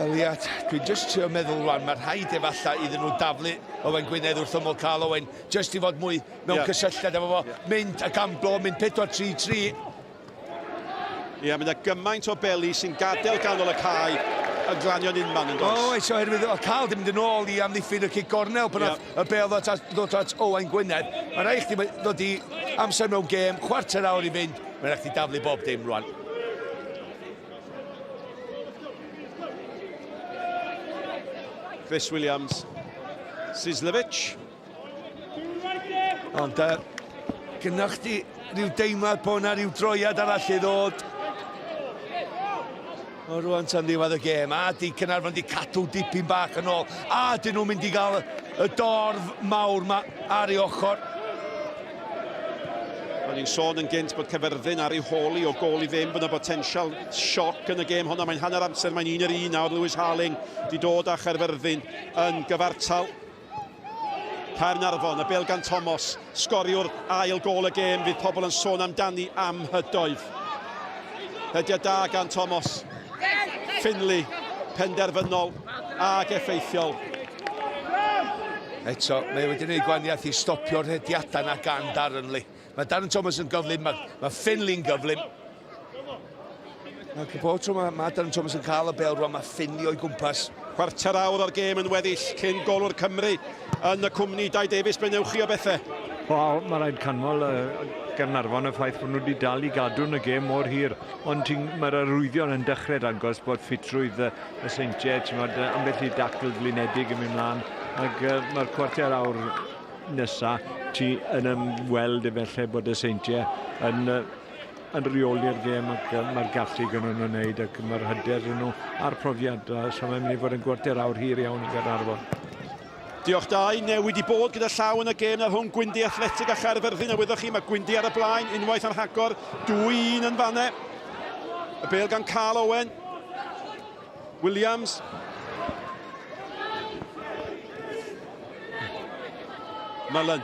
Eliad, dwi'n just trio meddwl rwan, mae'r rhaid efallai iddyn nhw daflu Owain Gwynedd wrth ymwyl cael Owain, just i fod mwy mewn cysylltiad efo fo, mynd ac amblo, mynd 4-3-3. Ie, mae yna gymaint o beli sy'n gadael ganol y cae yn glanio'n unman yn dos. O, eisiau oherwydd o cael dim yn ôl i amddiffyn y cic gornel pan y bel ddod at Owain Gwynedd. Mae'n rhaid chdi ddod i amser mewn gêm, chwarter awr i fynd, mae'n rhaid chdi daflu bob dim rwan. Chris Williams, Sislevich. Ond gynnwch chi rhyw deimlad bod yna rhyw droiad arall i ddod. O rwan tan ddiwedd y gêm, a di Caernarfon di cadw dipyn bach yn ôl, a dyn nhw'n mynd i gael y dorf mawr ma ar ei ochr. O'n i'n sôn yn gynt bod Cyfyrddin ar ei holi o gol i ddim, bod yna potensial sioc yn y gêm hwnna. Mae'n hanner amser, mae'n 1-1 nawr. Lewis Harling di dod â Cherfyrddin yn gyfartal. Caernarfon, y bêl gan Thomas, sgoriwr ail gol y gêm, fydd pobl yn sôn amdani am hydoedd. Hediad da gan Thomas. Finley, penderfynol ag effeithiol. Eto, mae wedi gwneud gwaniaeth i stopio'r hediadau na gan Darren Lee. Mae Darren Thomas yn gyflym, mae Finley'n gyflym. Ac y bod tro mae Darren Thomas yn cael y bel rwan, mae Finley o'i gwmpas. Chwarter awr o'r gêm yn weddill cyn golwr Cymru yn y cwmni Dai Davies. Benewch chi o bethau? Wel, mae rhaid canmol Caernarfon y ffaith bod nhw wedi dal i gadw yn y gêm mor hir. Ond mae'r arwyddion yn dechrau dangos bod ffitrwydd y Seintiau, ambell i dacl flinedig yn mynd mlaen. Ac mae'r cwarter awr nesaf, ti yn ymweld efallai bod y Seintiau yn reoli'r gêm ac mae'r gallu gyda nhw'n wneud ac mae'r hyder yn nhw a'r profiad. So mae'n mynd i fod yn cwarter awr hir iawn i Caernarfon. Diolch da, Newydd i bod gyda llaw yn y gêm ar hwn Gwyndy Athletic a Cherfyrddin. A wyddwch chi, mae Gwyndy ar y blaen, unwaith yn rhagor, 2-1 yn fanne. Y bel gan Carl Owen. Williams. Mullen.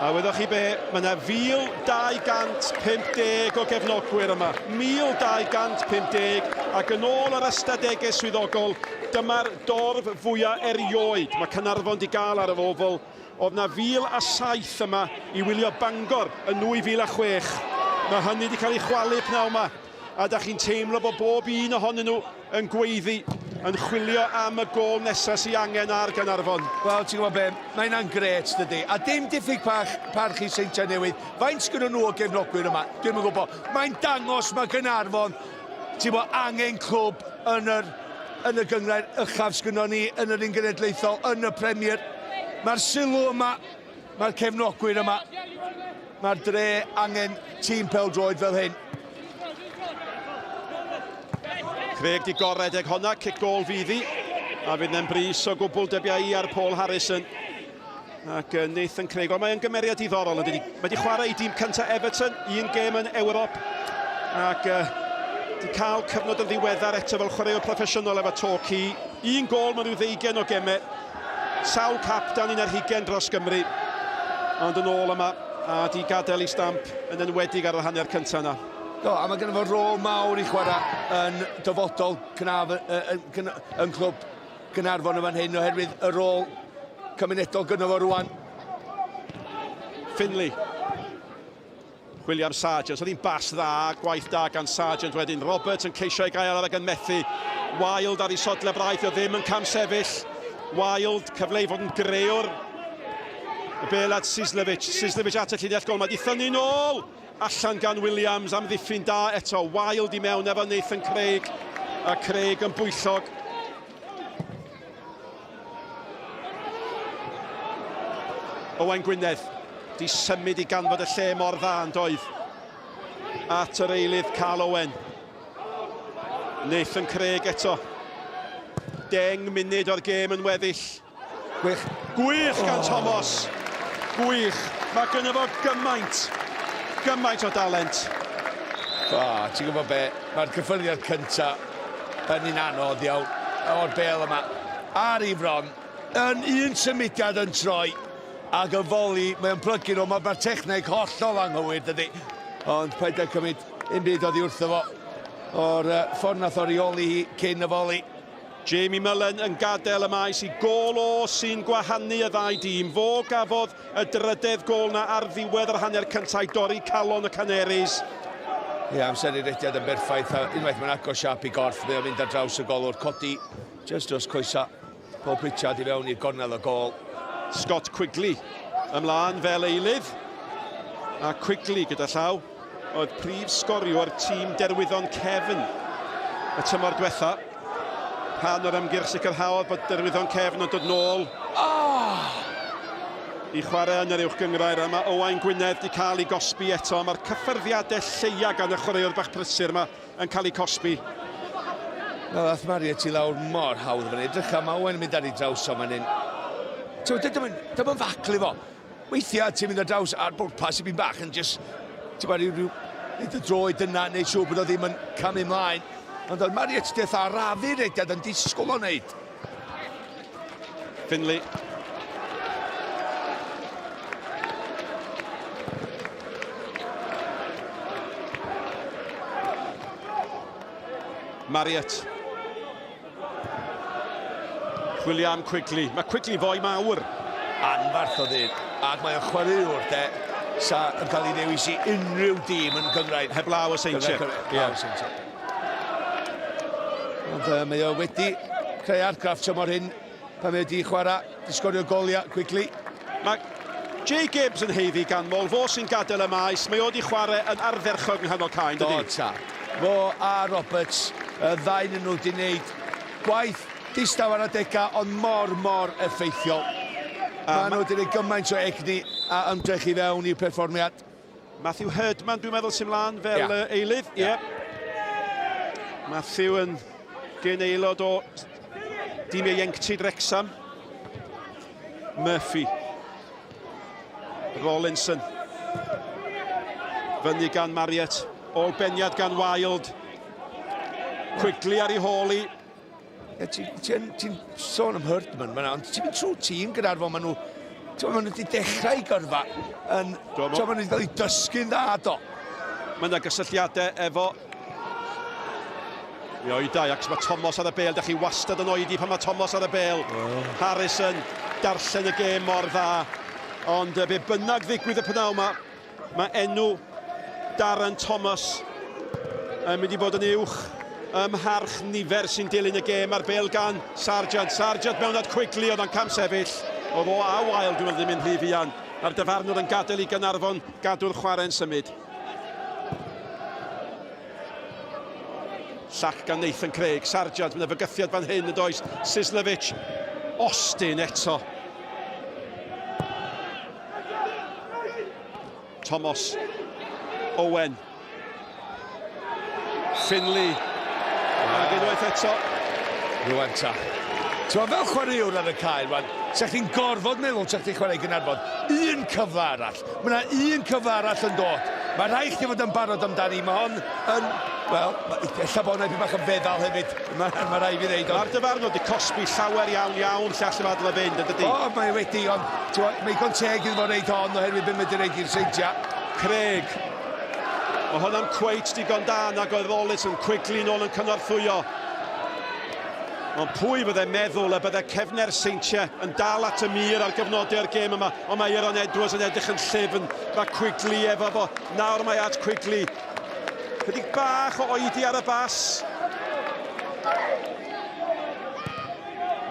A wyddwch chi be, mae yna 1,250 o gefnogwyr yma. 1,250 ac yn ôl yr ystadegau swyddogol, dyma'r dorf fwyaf erioed mae Caernarfon di gael ar y fofol. Oedd yna 1,700 yma i wylio Bangor yn 2006. Mae hynny wedi cael ei chwalu pnaw yma. A da chi'n teimlo bod bob un ohonyn nhw yn gweiddi, yn chwilio am y gol nesaf sy'n angen ar Caernarfon. Wel, ti'n gwybod be, mae hynna'n gret, dydy. A dim diffyg parch i Seintiau Newydd. Faint sgynno nhw o gefnogwyr yma? Dwi'n yn gwybod. Mae'n dangos mae Caernarfon, ti'n gwybod, angen clwb yn y gyngrair uchaf sgynno ni, yn yr un genedlaethol, yn y Premier. Mae'r sylw yma, mae'r cefnogwyr yma. Mae'r dre angen tîm pêl-droed fel hyn. Craig di goredeg honna, cic gol fyddi. A fydd yn bris o gwbl dybiau ar Paul Harrison. Ac Nathan Craig, ond mae'n gymeriad diddorol. Mae wedi chwarae i dîm cyntaf Everton, un gêm yn Ewrop. Ac wedi cael cyfnod yn ddiweddar eto fel chwaraewr proffesiynol efo Torquay. Un gol mewn rhyw 20 o gemau. Sawl capdan un ar 20 dros Gymru. Ond yn ôl yma, a di gadael i stamp yn enwedig ar y hanner cyntaf yna. Do, a mae gennym fo rôl mawr i chwarae yn dyfodol yn clwb Caernarfon yn fan hyn oherwydd y rôl cymunedol gynno fo rwan. Finley. William Sargent, oedd hi'n bas dda, gwaith da gan Sargent wedyn. Roberts yn ceisio ei gael ar ag yn methu. Wild ar ei sodle braith, o ddim yn cam sefyll. Wild, cyfle i fod yn grewr. Y bel at Sislevich. Sislevich at y llinell gol, mae di thynnu nôl. Allan gan Williams am ddiffyn da eto. Wild i mewn efo Nathan Craig. A Craig yn bwyllog. Owain Gwynedd di symud i ganfod y lle mor dda yn doedd. At yr eilydd Carl Owen. Nathan Craig eto. 10 munud o'r gêm yn weddill. Gwych. Gwych gan Thomas. Gwych. Mae gynno fo gymaint o dalent. Ti'n gwybod be, mae'r cyffyrddiad cyntaf yn un anodd iawn o'r bel yma. Ar ei fron, yn un symudiad yn troi, ac yn foli, mae'n plygu nhw, mae'r techneg hollol anghywir, dydy. Ond paid â cymryd unbyd oddi wrtho fo o'r ffordd nath o reoli hi cyn y foli. Jamie Mullen yn gadael y maes i gol o sy'n gwahanu y ddau dîm. Fo gafodd y drydedd gol na ar ddiwedd yr hanner cyntaf i dorri calon y Canaries. Ie, amser i'r rediad yn berffaith. Unwaith mae'n agor siap i gorff, mae'n mynd ar draws y golwr. Codi, just dros coesa. Paul Pritchard i fewn i'r gornel y gol. Scott Quigley ymlaen fel eilydd. A Quigley gyda llaw. Oedd prif sgoriwr tîm derwyddon Cefn y tymor diwetha. Pan o'r ymgyrch sicrhaodd bod derwyddon Cefn yn dod nôl. I chwarae yn yr uwch gyngrair. Mae Owain Gwynedd wedi cael ei gosbi eto. Mae'r cyffyrddiadau lleia gan y chwaraewr bach prysur yma yn cael ei cosbi. Wel, ath Mariet i lawr mor hawdd fan hyn. Edrych am Owen yn mynd ar ei draws o fan hyn. Dyma'n faclu fo. Weithiau ti'n mynd ar draws ar bwrpas i fi'n bach yn just... Ti'n gwybod, nid y droed yna, neu siw bod o ddim yn camu ymlaen. Ond oedd Mariet deith arafu rediad yn disgwyl o wneud. Finley. Marriott. Chwilio am Quigley. Mae Quigley foi mawr. Anfarth o ddyn. Ac mae'n chwaraewr, de, sa yn cael ei ddewis i unrhyw dîm yn Gymraeg. Heblaw y Seintiau. Ond mae o wedi creu argraff tymor hyn pan mae wedi chwarae, di sgorio goliau Quigley. Mae Jay Gibbs yn heiddi ganmol, fo sy'n gadael y maes, mae o wedi chwarae yn ardderchog yng nghanol caen, dydi? Do, ta. Fo a Roberts, y ddau yn nhw wedi gwneud gwaith distaw ar adega, ond mor effeithiol. Mae nhw wedi gwneud gymaint o egni a ymdrech i fewn i'r perfformiad. Matthew Herdman, dwi'n meddwl sy'n mlaen fel eilydd. Matthew yn gen aelod o dîm ieuenctid Wrexham. Murphy. Rawlinson. Fyny gan Marriott. Ôl beniad gan Wild. Quigley ar ei hôl i. Ti'n sôn am Herdman, ond ti'n mynd trwy tîm Caernarfon, maen nhw wedi dechrau i gyrfa, maen nhw wedi cael ei dysgu'n dda do. Mae yna gysylltiadau efo i oedau, ac mae Thomas ar y bel, da chi wastad yn oedi pan mae Thomas ar y bel. Harrison, darllen y gêm mor dda, ond be bynnag ddigwydd y pnaw mae enw Darren Thomas yn mynd i bod yn uwch ymharch nifer sy'n dilyn y gêm ar bel gan Sargent. Sargent mewn at Quigley, oedd o'n cam sefyll. Oedd o a Wild, dwi'n meddwl ddim yn rhy fuan. A'r dyfarnwr yn gadael i Caernarfon gadw'r chwarae'n symud. Llach gan Nathan Craig, Sargent, mae'n fygythiad fan hyn yn does. Sislevic, Austin eto. Thomas, Owen, Finlay, ac unwaith eto. Rwan ta. Ti'n fel chwaraewr ar y cael, sa'ch chi'n gorfod meddwl sa'ch chi'n chwarae Caernarfon. Un cyfa arall. Mae yna un cyfa arall yn dod. Mae rhaid chi fod yn barod amdani. Mae hon yn, wel, ella bod yna bach yn feddal hefyd. Mae rhaid fi ddeud. Mae'r dyfarnwr wedi cosbi llawer iawn llall y fadl y fynd, ydy? O, mae wedi, ond mae gon teg iddo fo reid hon oherwydd beth mae'n reid i'r Seintiau. Craig. Mae hwnna'n cweit digon da nag oedd Rawlinson, Quigley nôl yn cynorthwyo. Ond pwy byddai'n meddwl y byddai cefner Seintiau yn dal at y mir ar gyfnodau'r gêm yma. Ond mae Aaron Edwards yn edrych yn llyfn. Mae Quigley efo fo. Nawr mae at Quigley. Chydig bach o oedi ar y bas.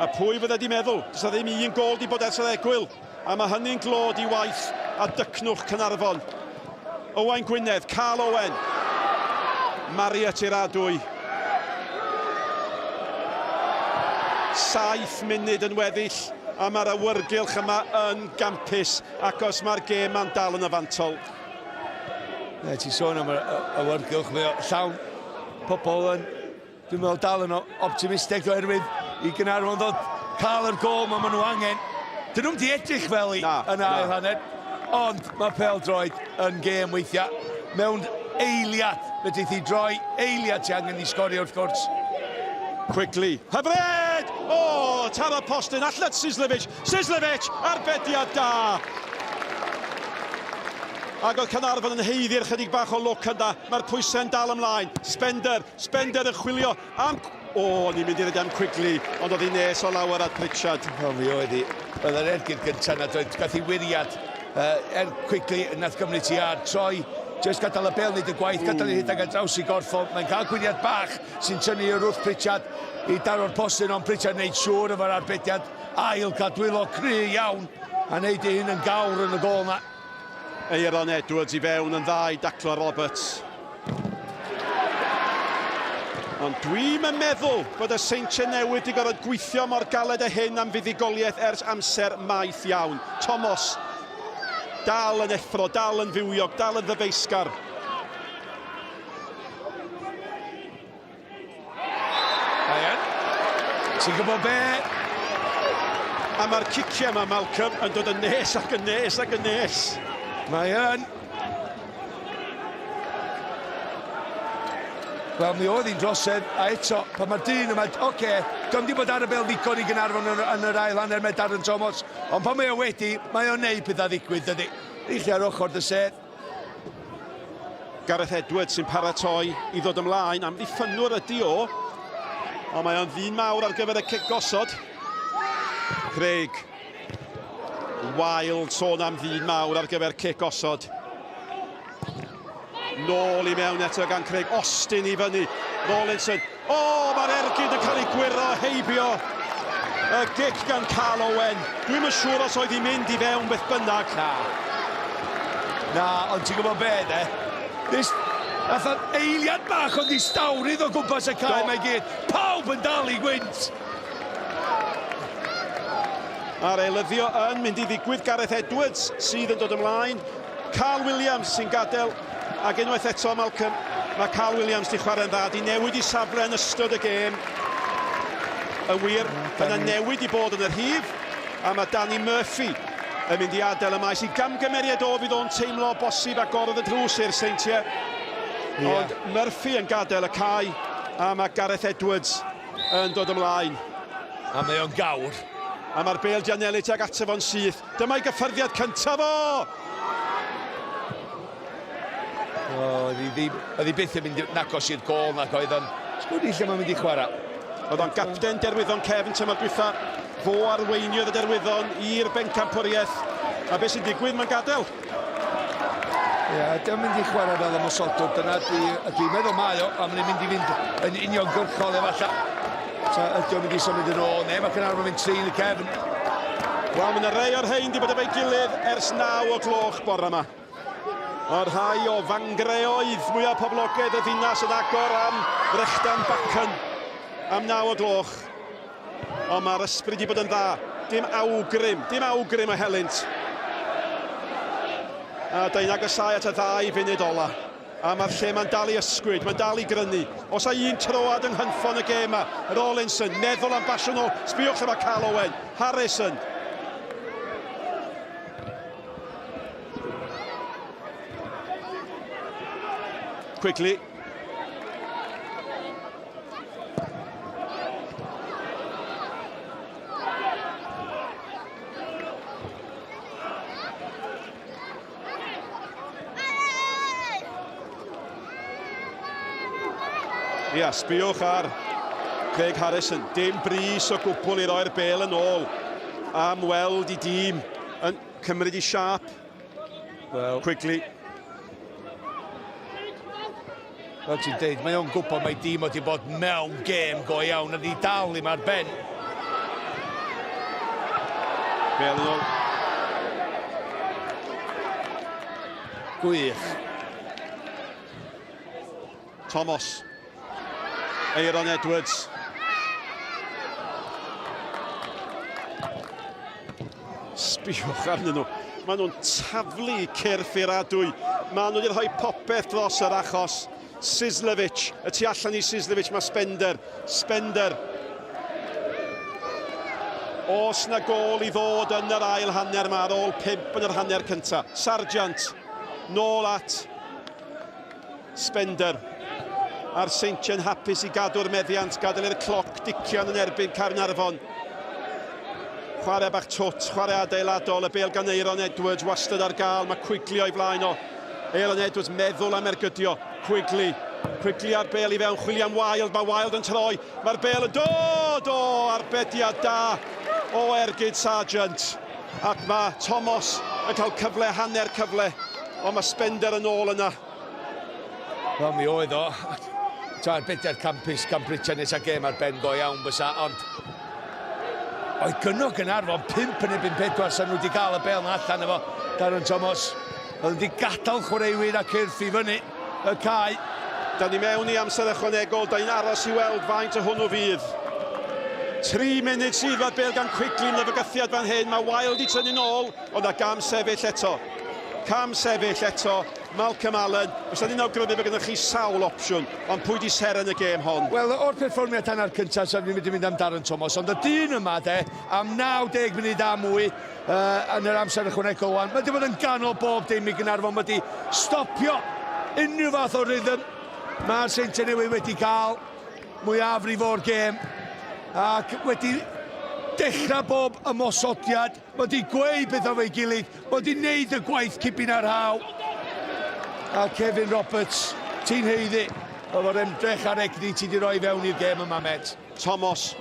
A pwy byddai di meddwl? Does ddim un gol di bod ers yr egwyl. A mae hynny'n glod i waith a dycnwch Caernarfon. Owain Gwynedd, Carl Owen. Marriott i'r adwy. 7 munud yn weddill, a mae'r awyrgylch yma yn gampus, ac os mae'r gêm yn dal yn afantol. Ti'n sôn am y awyrgylch, mae o llawn pobl yn, dwi'n meddwl, dal yn optimistig oherwydd i Caernarfon ddod cael yr gol mae nhw angen. Dyn nhw'n di edrych fel i yn ail hanner, ond mae pêl-droed yn gêm weithiau. Mewn eiliad, fe dydd i droi eiliad ti angen i sgorio wrth gwrs. Quigley, hyfryd! O, taro postyn, allan Sislevic. Sislevic, arbediad da. Ac oedd Caernarfon yn heiddi'r chydig bach o look yna. Mae'r pwysau'n dal ymlaen. Spender yn chwilio am... O, ni'n mynd i'r edrych am Quigley, ond oedd hi nes o lawer at Pritchard. O, mi oedd hi. Oedd yr ergyd gyntaf na, gath hi wiriad. Quigley yn nath gymryd ti ar troi. Just gadael y bel nid y gwaith, gadael ei hyd ag draws i gorffo. Mae'n cael gwiriad bach sy'n tynnu i'r wrth Pritchard i daro'r postyn, ond Pritchard wneud siŵr efo'r arbediad ail cadwylo cry iawn a wneud ei hyn yn gawr yn y gol yna. Aaron Edwards i fewn yn dda i daclo Roberts. Ond dwi'n meddwl bod y Seintiau Newydd wedi gorfod gweithio mor galed y hyn am fuddugoliaeth ers amser maith iawn. Thomas, dal yn effro, dal yn fywiog, dal yn ddyfeisgar. Ti'n gwybod be? A mae'r ciciau yma, Malcolm, yn dod yn nes ac yn nes ac yn nes. Mae yn. Wel, mi oedd hi'n drosedd, a eto, pan mae'r dyn yma, oce, dwi'n di bod ar y bel ddigon i Caernarfon yn yr ail hanner med Darren Thomas, ond pan mae o wedi, mae o'n neud pethau ddigwydd, dydy. Eich ar ochr dy sedd. Gareth Edwards sy'n paratoi i ddod ymlaen am ddiffynwr ydi o, Ond mae o'n ddyn mawr ar gyfer y cic gosod. Craig. Wild sôn am ddyn mawr ar gyfer cic gosod. Nôl I mewn eto gan Craig. Austin I fyny. Rawlinson. Mae'r ergyd yn cael ei gwiro heibio. Y gic gan Carl Owen. Dwi'm yn siŵr os oedd hi'n mynd I fewn beth bynnag. Na, ond ti'n gwybod be, de? Nath o'n eiliad bach o ddistawrydd o gwmpas y cae mae gyd. Pawb yn dal I gwynt. A'r eilyddio yn mynd I ddigwydd Gareth Edwards sydd yn dod ymlaen. Carl Williams sy'n gadael. Ac unwaith eto, Malcolm, mae Carl Williams di chwarae'n dda. Di newid I safle yn ystod y gêm. Y wir, yna newid I bod yn yr hif. A mae Danny Murphy yn mynd I adael y maes I gamgymeriad o fydd o'n teimlo bosib a gorodd y drws i'r Seintiau. Ond Murphy yn gadael y cae a mae Gareth Edwards yn dod ymlaen. A mae o'n gawr. A mae'r bêl Gianelli tuag ato fo'n syth. Dyma'i gyffyrddiad cyntaf o! Oedd hi byth yn mynd nagos i'r gol nag oedd o'n... Sgwni lle mae'n mynd I chwarae. Oedd o'n gapten derwyddon Kevin tymor dwytha. Fo arweiniodd y derwyddon i'r bencampwriaeth. A beth sy'n digwydd mae'n gadael? Dyma'n mynd I chwarae fel ymosodwr. Dyna dwi'n meddwl mae o, a mae'n mynd I fynd yn uniongyrchol efallai. Ydy o'n mynd I symud yn ôl, neu mae Caernarfon mynd trin y Kevin. Wel, mae'n rhai o'r hein di bod efo'i gilydd ers 9 o gloch bore yma. O'r rhai o fangreoedd mwyaf poblogaidd y ddinas yn agor am Brechdan Bacyn am 9 o gloch. Ond mae'r ysbryd I bod yn dda. Dim awgrym o helynt. A da'n agosau at y 2 funud ola. A mae'r lle mae'n dal I ysgwyd, mae'n dal I grynu. Os a un troad yng nghyffon y gêm yma, Rawlinson, meddwl am basio nôl. Sbiwch lle mae Carl Owen, Harrison. Quickly. Sbiwch ar Craig Harrison. Dim bris o gwbl I roi'r bêl yn ôl. Am weld I dîm yn cymryd I siap. Quickly. Fel ti'n deud, mae o'n gwybod mae dîm wedi bod mewn gêm go iawn a di dal I ma'r ben. Bêl yn ôl. Gwych. Thomas. Aaron Edwards. Sbiwch arnyn nhw. Maen nhw'n taflu cyrff i'r adwy. Maen nhw wedi rhoi popeth dros yr achos. Sislevich, y tu allan I Sislevich, mae Spender. Os na gol I ddod yn yr ail hanner yma ar ôl 5 yn yr hanner cynta. Sargent, nôl at Spender. A'r Seintiau'n hapus I gadw'r meddiant, gadael i'r cloc dician yn erbyn Caernarfon. Chwarae bach twt, chwarae adeiladol, y bêl gan Aaron Edwards wastad ar gael, mae Quigley o'i flaen o. Aaron Edwards meddwl am ergydio, Quigley ar bêl I fewn, chwilio am Wild, mae Wild yn troi, mae'r bêl yn dod o arbediad da o ergyd Sargent. Ac mae Thomas yn cael cyfle, hanner cyfle, ond mae Spender yn ôl yna. Wel, mi oedd o. Ta'r bedair campus Cambridge nes a gêm ar ben go iawn bysa, ond oedd gynno Caernarfon 5 yn ebyn 4 sy'n nhw wedi cael y bel na allan efo Darren Thomas. Oedd wedi gadael chwaraewyr a cyrff I fyny y cae. Da ni mewn I amser ychwanegol, da ni'n aros I weld faint o hwnnw fydd. 3 munud sydd mae'r bêl gan Quigley yn y fygythiad fan hyn, mae Wild I tynnu nôl, ond a gam sefyll eto. Malcolm Allen, os ni'n awgrymu fe gynnwch chi sawl opsiwn, ond pwy di ser yn y gêm hon? Wel, o'r perfformiad hanner cyntaf, sa'n ni'n mynd am Darren Thomas, ond y dyn yma, am 90 munud a mwy yn yr amser ychwanegol wan, mae wedi bod yn ganol bob dim I Caernarfon, mae wedi stopio unrhyw fath o rhythm. Mae'r Seintiau Newydd wedi cael mwyafrif o'r gêm, ac wedi dechrau bob ymosodiad, mae wedi gweud beth o fe'i gilydd, mae wedi wneud y gwaith cipin ar haw. A Kevin Roberts, ti'n heiddi, o'r emdrech ar egni ti wedi rhoi fewn i'r gêm yma, met. Thomas,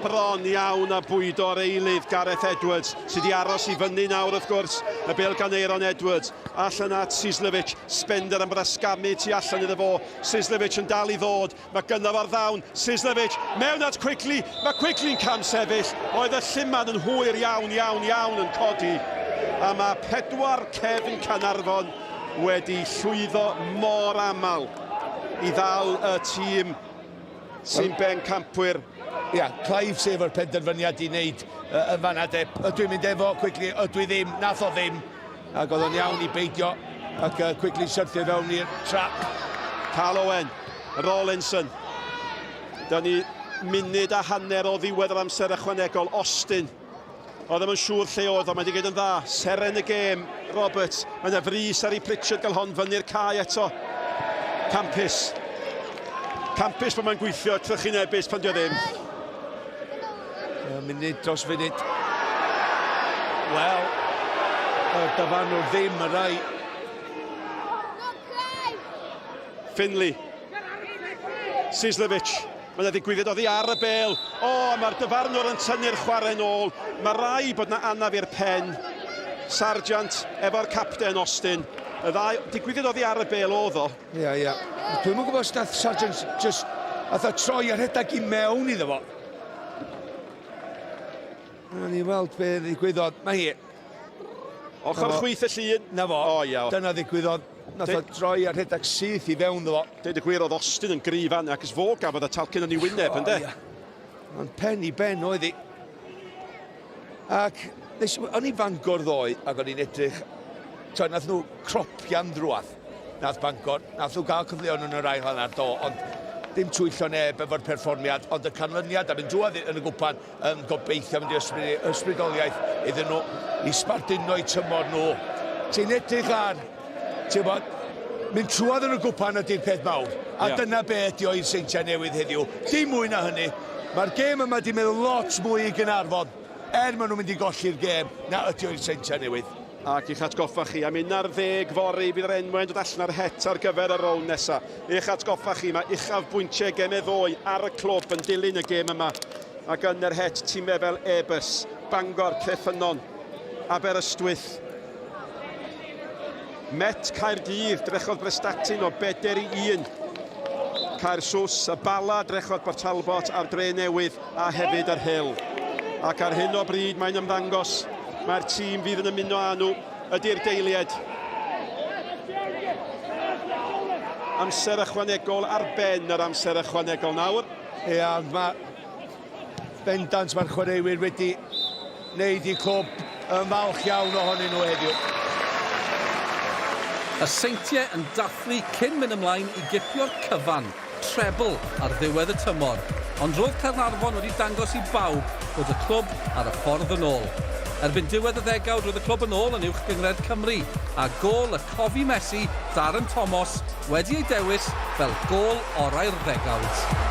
bron iawn a bwydo'r eilydd Gareth Edwards, sydd wedi aros i fyny nawr wrth gwrs, y bêl gan Aaron Edwards, allan at Sislevic, Spender yn brysgamu tu allan iddo fo, Sislevic yn dal i ddod, mae gynnaf ar ddawn, Sislevic, mewn at Quickly, mae Quickly'n cam sefyll, oedd y llymad yn hwyr iawn yn codi, a mae 4 cefn Caernarfon wedi llwyddo mor aml i ddal y tîm sy'n bencampwyr. Clive sef o'r penderfyniad i wneud yn fanna de. Ydw i'n mynd efo Quickly, ydw i ddim, nath o ddim. Ac oedd o'n iawn i beidio, ac Quickly syrthio fewn i'r trap. Carl Owen, Rawlinson. Da ni munud a hanner o ddiwedd yr amser ychwanegol. Austin, oedd ddim yn siŵr lle oedd o, mae wedi gyd yn dda. Seren y gêm, Roberts. Mae'n frys ar ei Pritchard gael hon fyny'r cae eto. Campus bod mae'n gweithio, trychinebus pan dio ddim. Munud dros funud. Wel, dyfanwr ddim y rai. Finley. Sislevic. Mae'n ddigwyddiad oddi ar y bêl. Mae'r dyfarnwr yn tynnu'r chwarae nôl. Mae rai bod na anaf i'r pen. Sargent efo'r capten Austin. Y ddau, digwyddiad oddi ar y bêl oedd o. Dwi'n mwyn gwybod os nath Sargent just atho troi a rhedag i mewn iddo fo. Ni weld be ddigwyddodd. Mae hi. Ochr chwyth y llun. Na fo. Dyna ddigwyddodd. Nath o troi a rhedag syth i fewn iddo fo. Deud y gwir oedd Austin yn gryf fan, ac ysfo gafodd y talcyn yn ei wyneb, ynddo? Ond pen i ben oedd hi. Ac o'n i Fangor ddoe, ac o'n i'n edrych, nath nhw cropian drwath. Nath Bangor, nath nhw gael cyfleon yn y rai hanner do, ond dim twyllo neb efo'r perfformiad, ond y canlyniad a mynd drwad yn y gwpan yn gobeithio mynd i ysbrydoliaeth iddyn nhw i sbarduno i tymor nhw. Ti'n edrych ar, ti'n bod, mynd trwad yn y gwpan ydy'r peth mawr, a dyna be ydi o'r Seintiau Newydd heddiw. Dim mwy na hynny. Mae'r gêm yma di meddwl lot mwy i Caernarfon, maen nhw'n mynd i golli'r gêm, na ydi o'r Seintiau Newydd. Ac i'ch atgoffa chi, am 11 fori bydd yr enwau'n dod allan ar het ar gyfer y rown nesaf. I'ch atgoffa chi, mae uchaf bwyntiau gemau ddoe ar y clwb yn dilyn y gêm yma. Ac yn yr het tîmau fel Ebus, Bangor, Cefynon, Aberystwyth. Met Caerdydd, drechodd Prestatyn o 4-1. Caersws, y Bala, drechodd Port Talbot a'r Dre Newydd a hefyd yr Hill. Ac ar hyn o bryd mae'n ymddangos. Mae'r tîm fydd yn ymuno â nhw ydy'r deilied. Amser ychwanegol ar ben yr amser ychwanegol nawr. Bendant mae'r chwaraewyr wedi wneud i clwb yn falch iawn ohonyn nhw heddiw. Y Seintiau yn dathlu cyn mynd ymlaen i gipio'r cyfan, treble ar ddiwedd y tymor. Ond roedd Caernarfon wedi dangos i bawb bod y clwb ar y ffordd yn ôl. Erbyn diwedd y ddegawd roedd y clwb yn ôl yn uwch gyngred Cymru, a gôl y cofi Messi, Darren Thomas, wedi ei dewis fel gôl orau'r ddegawd.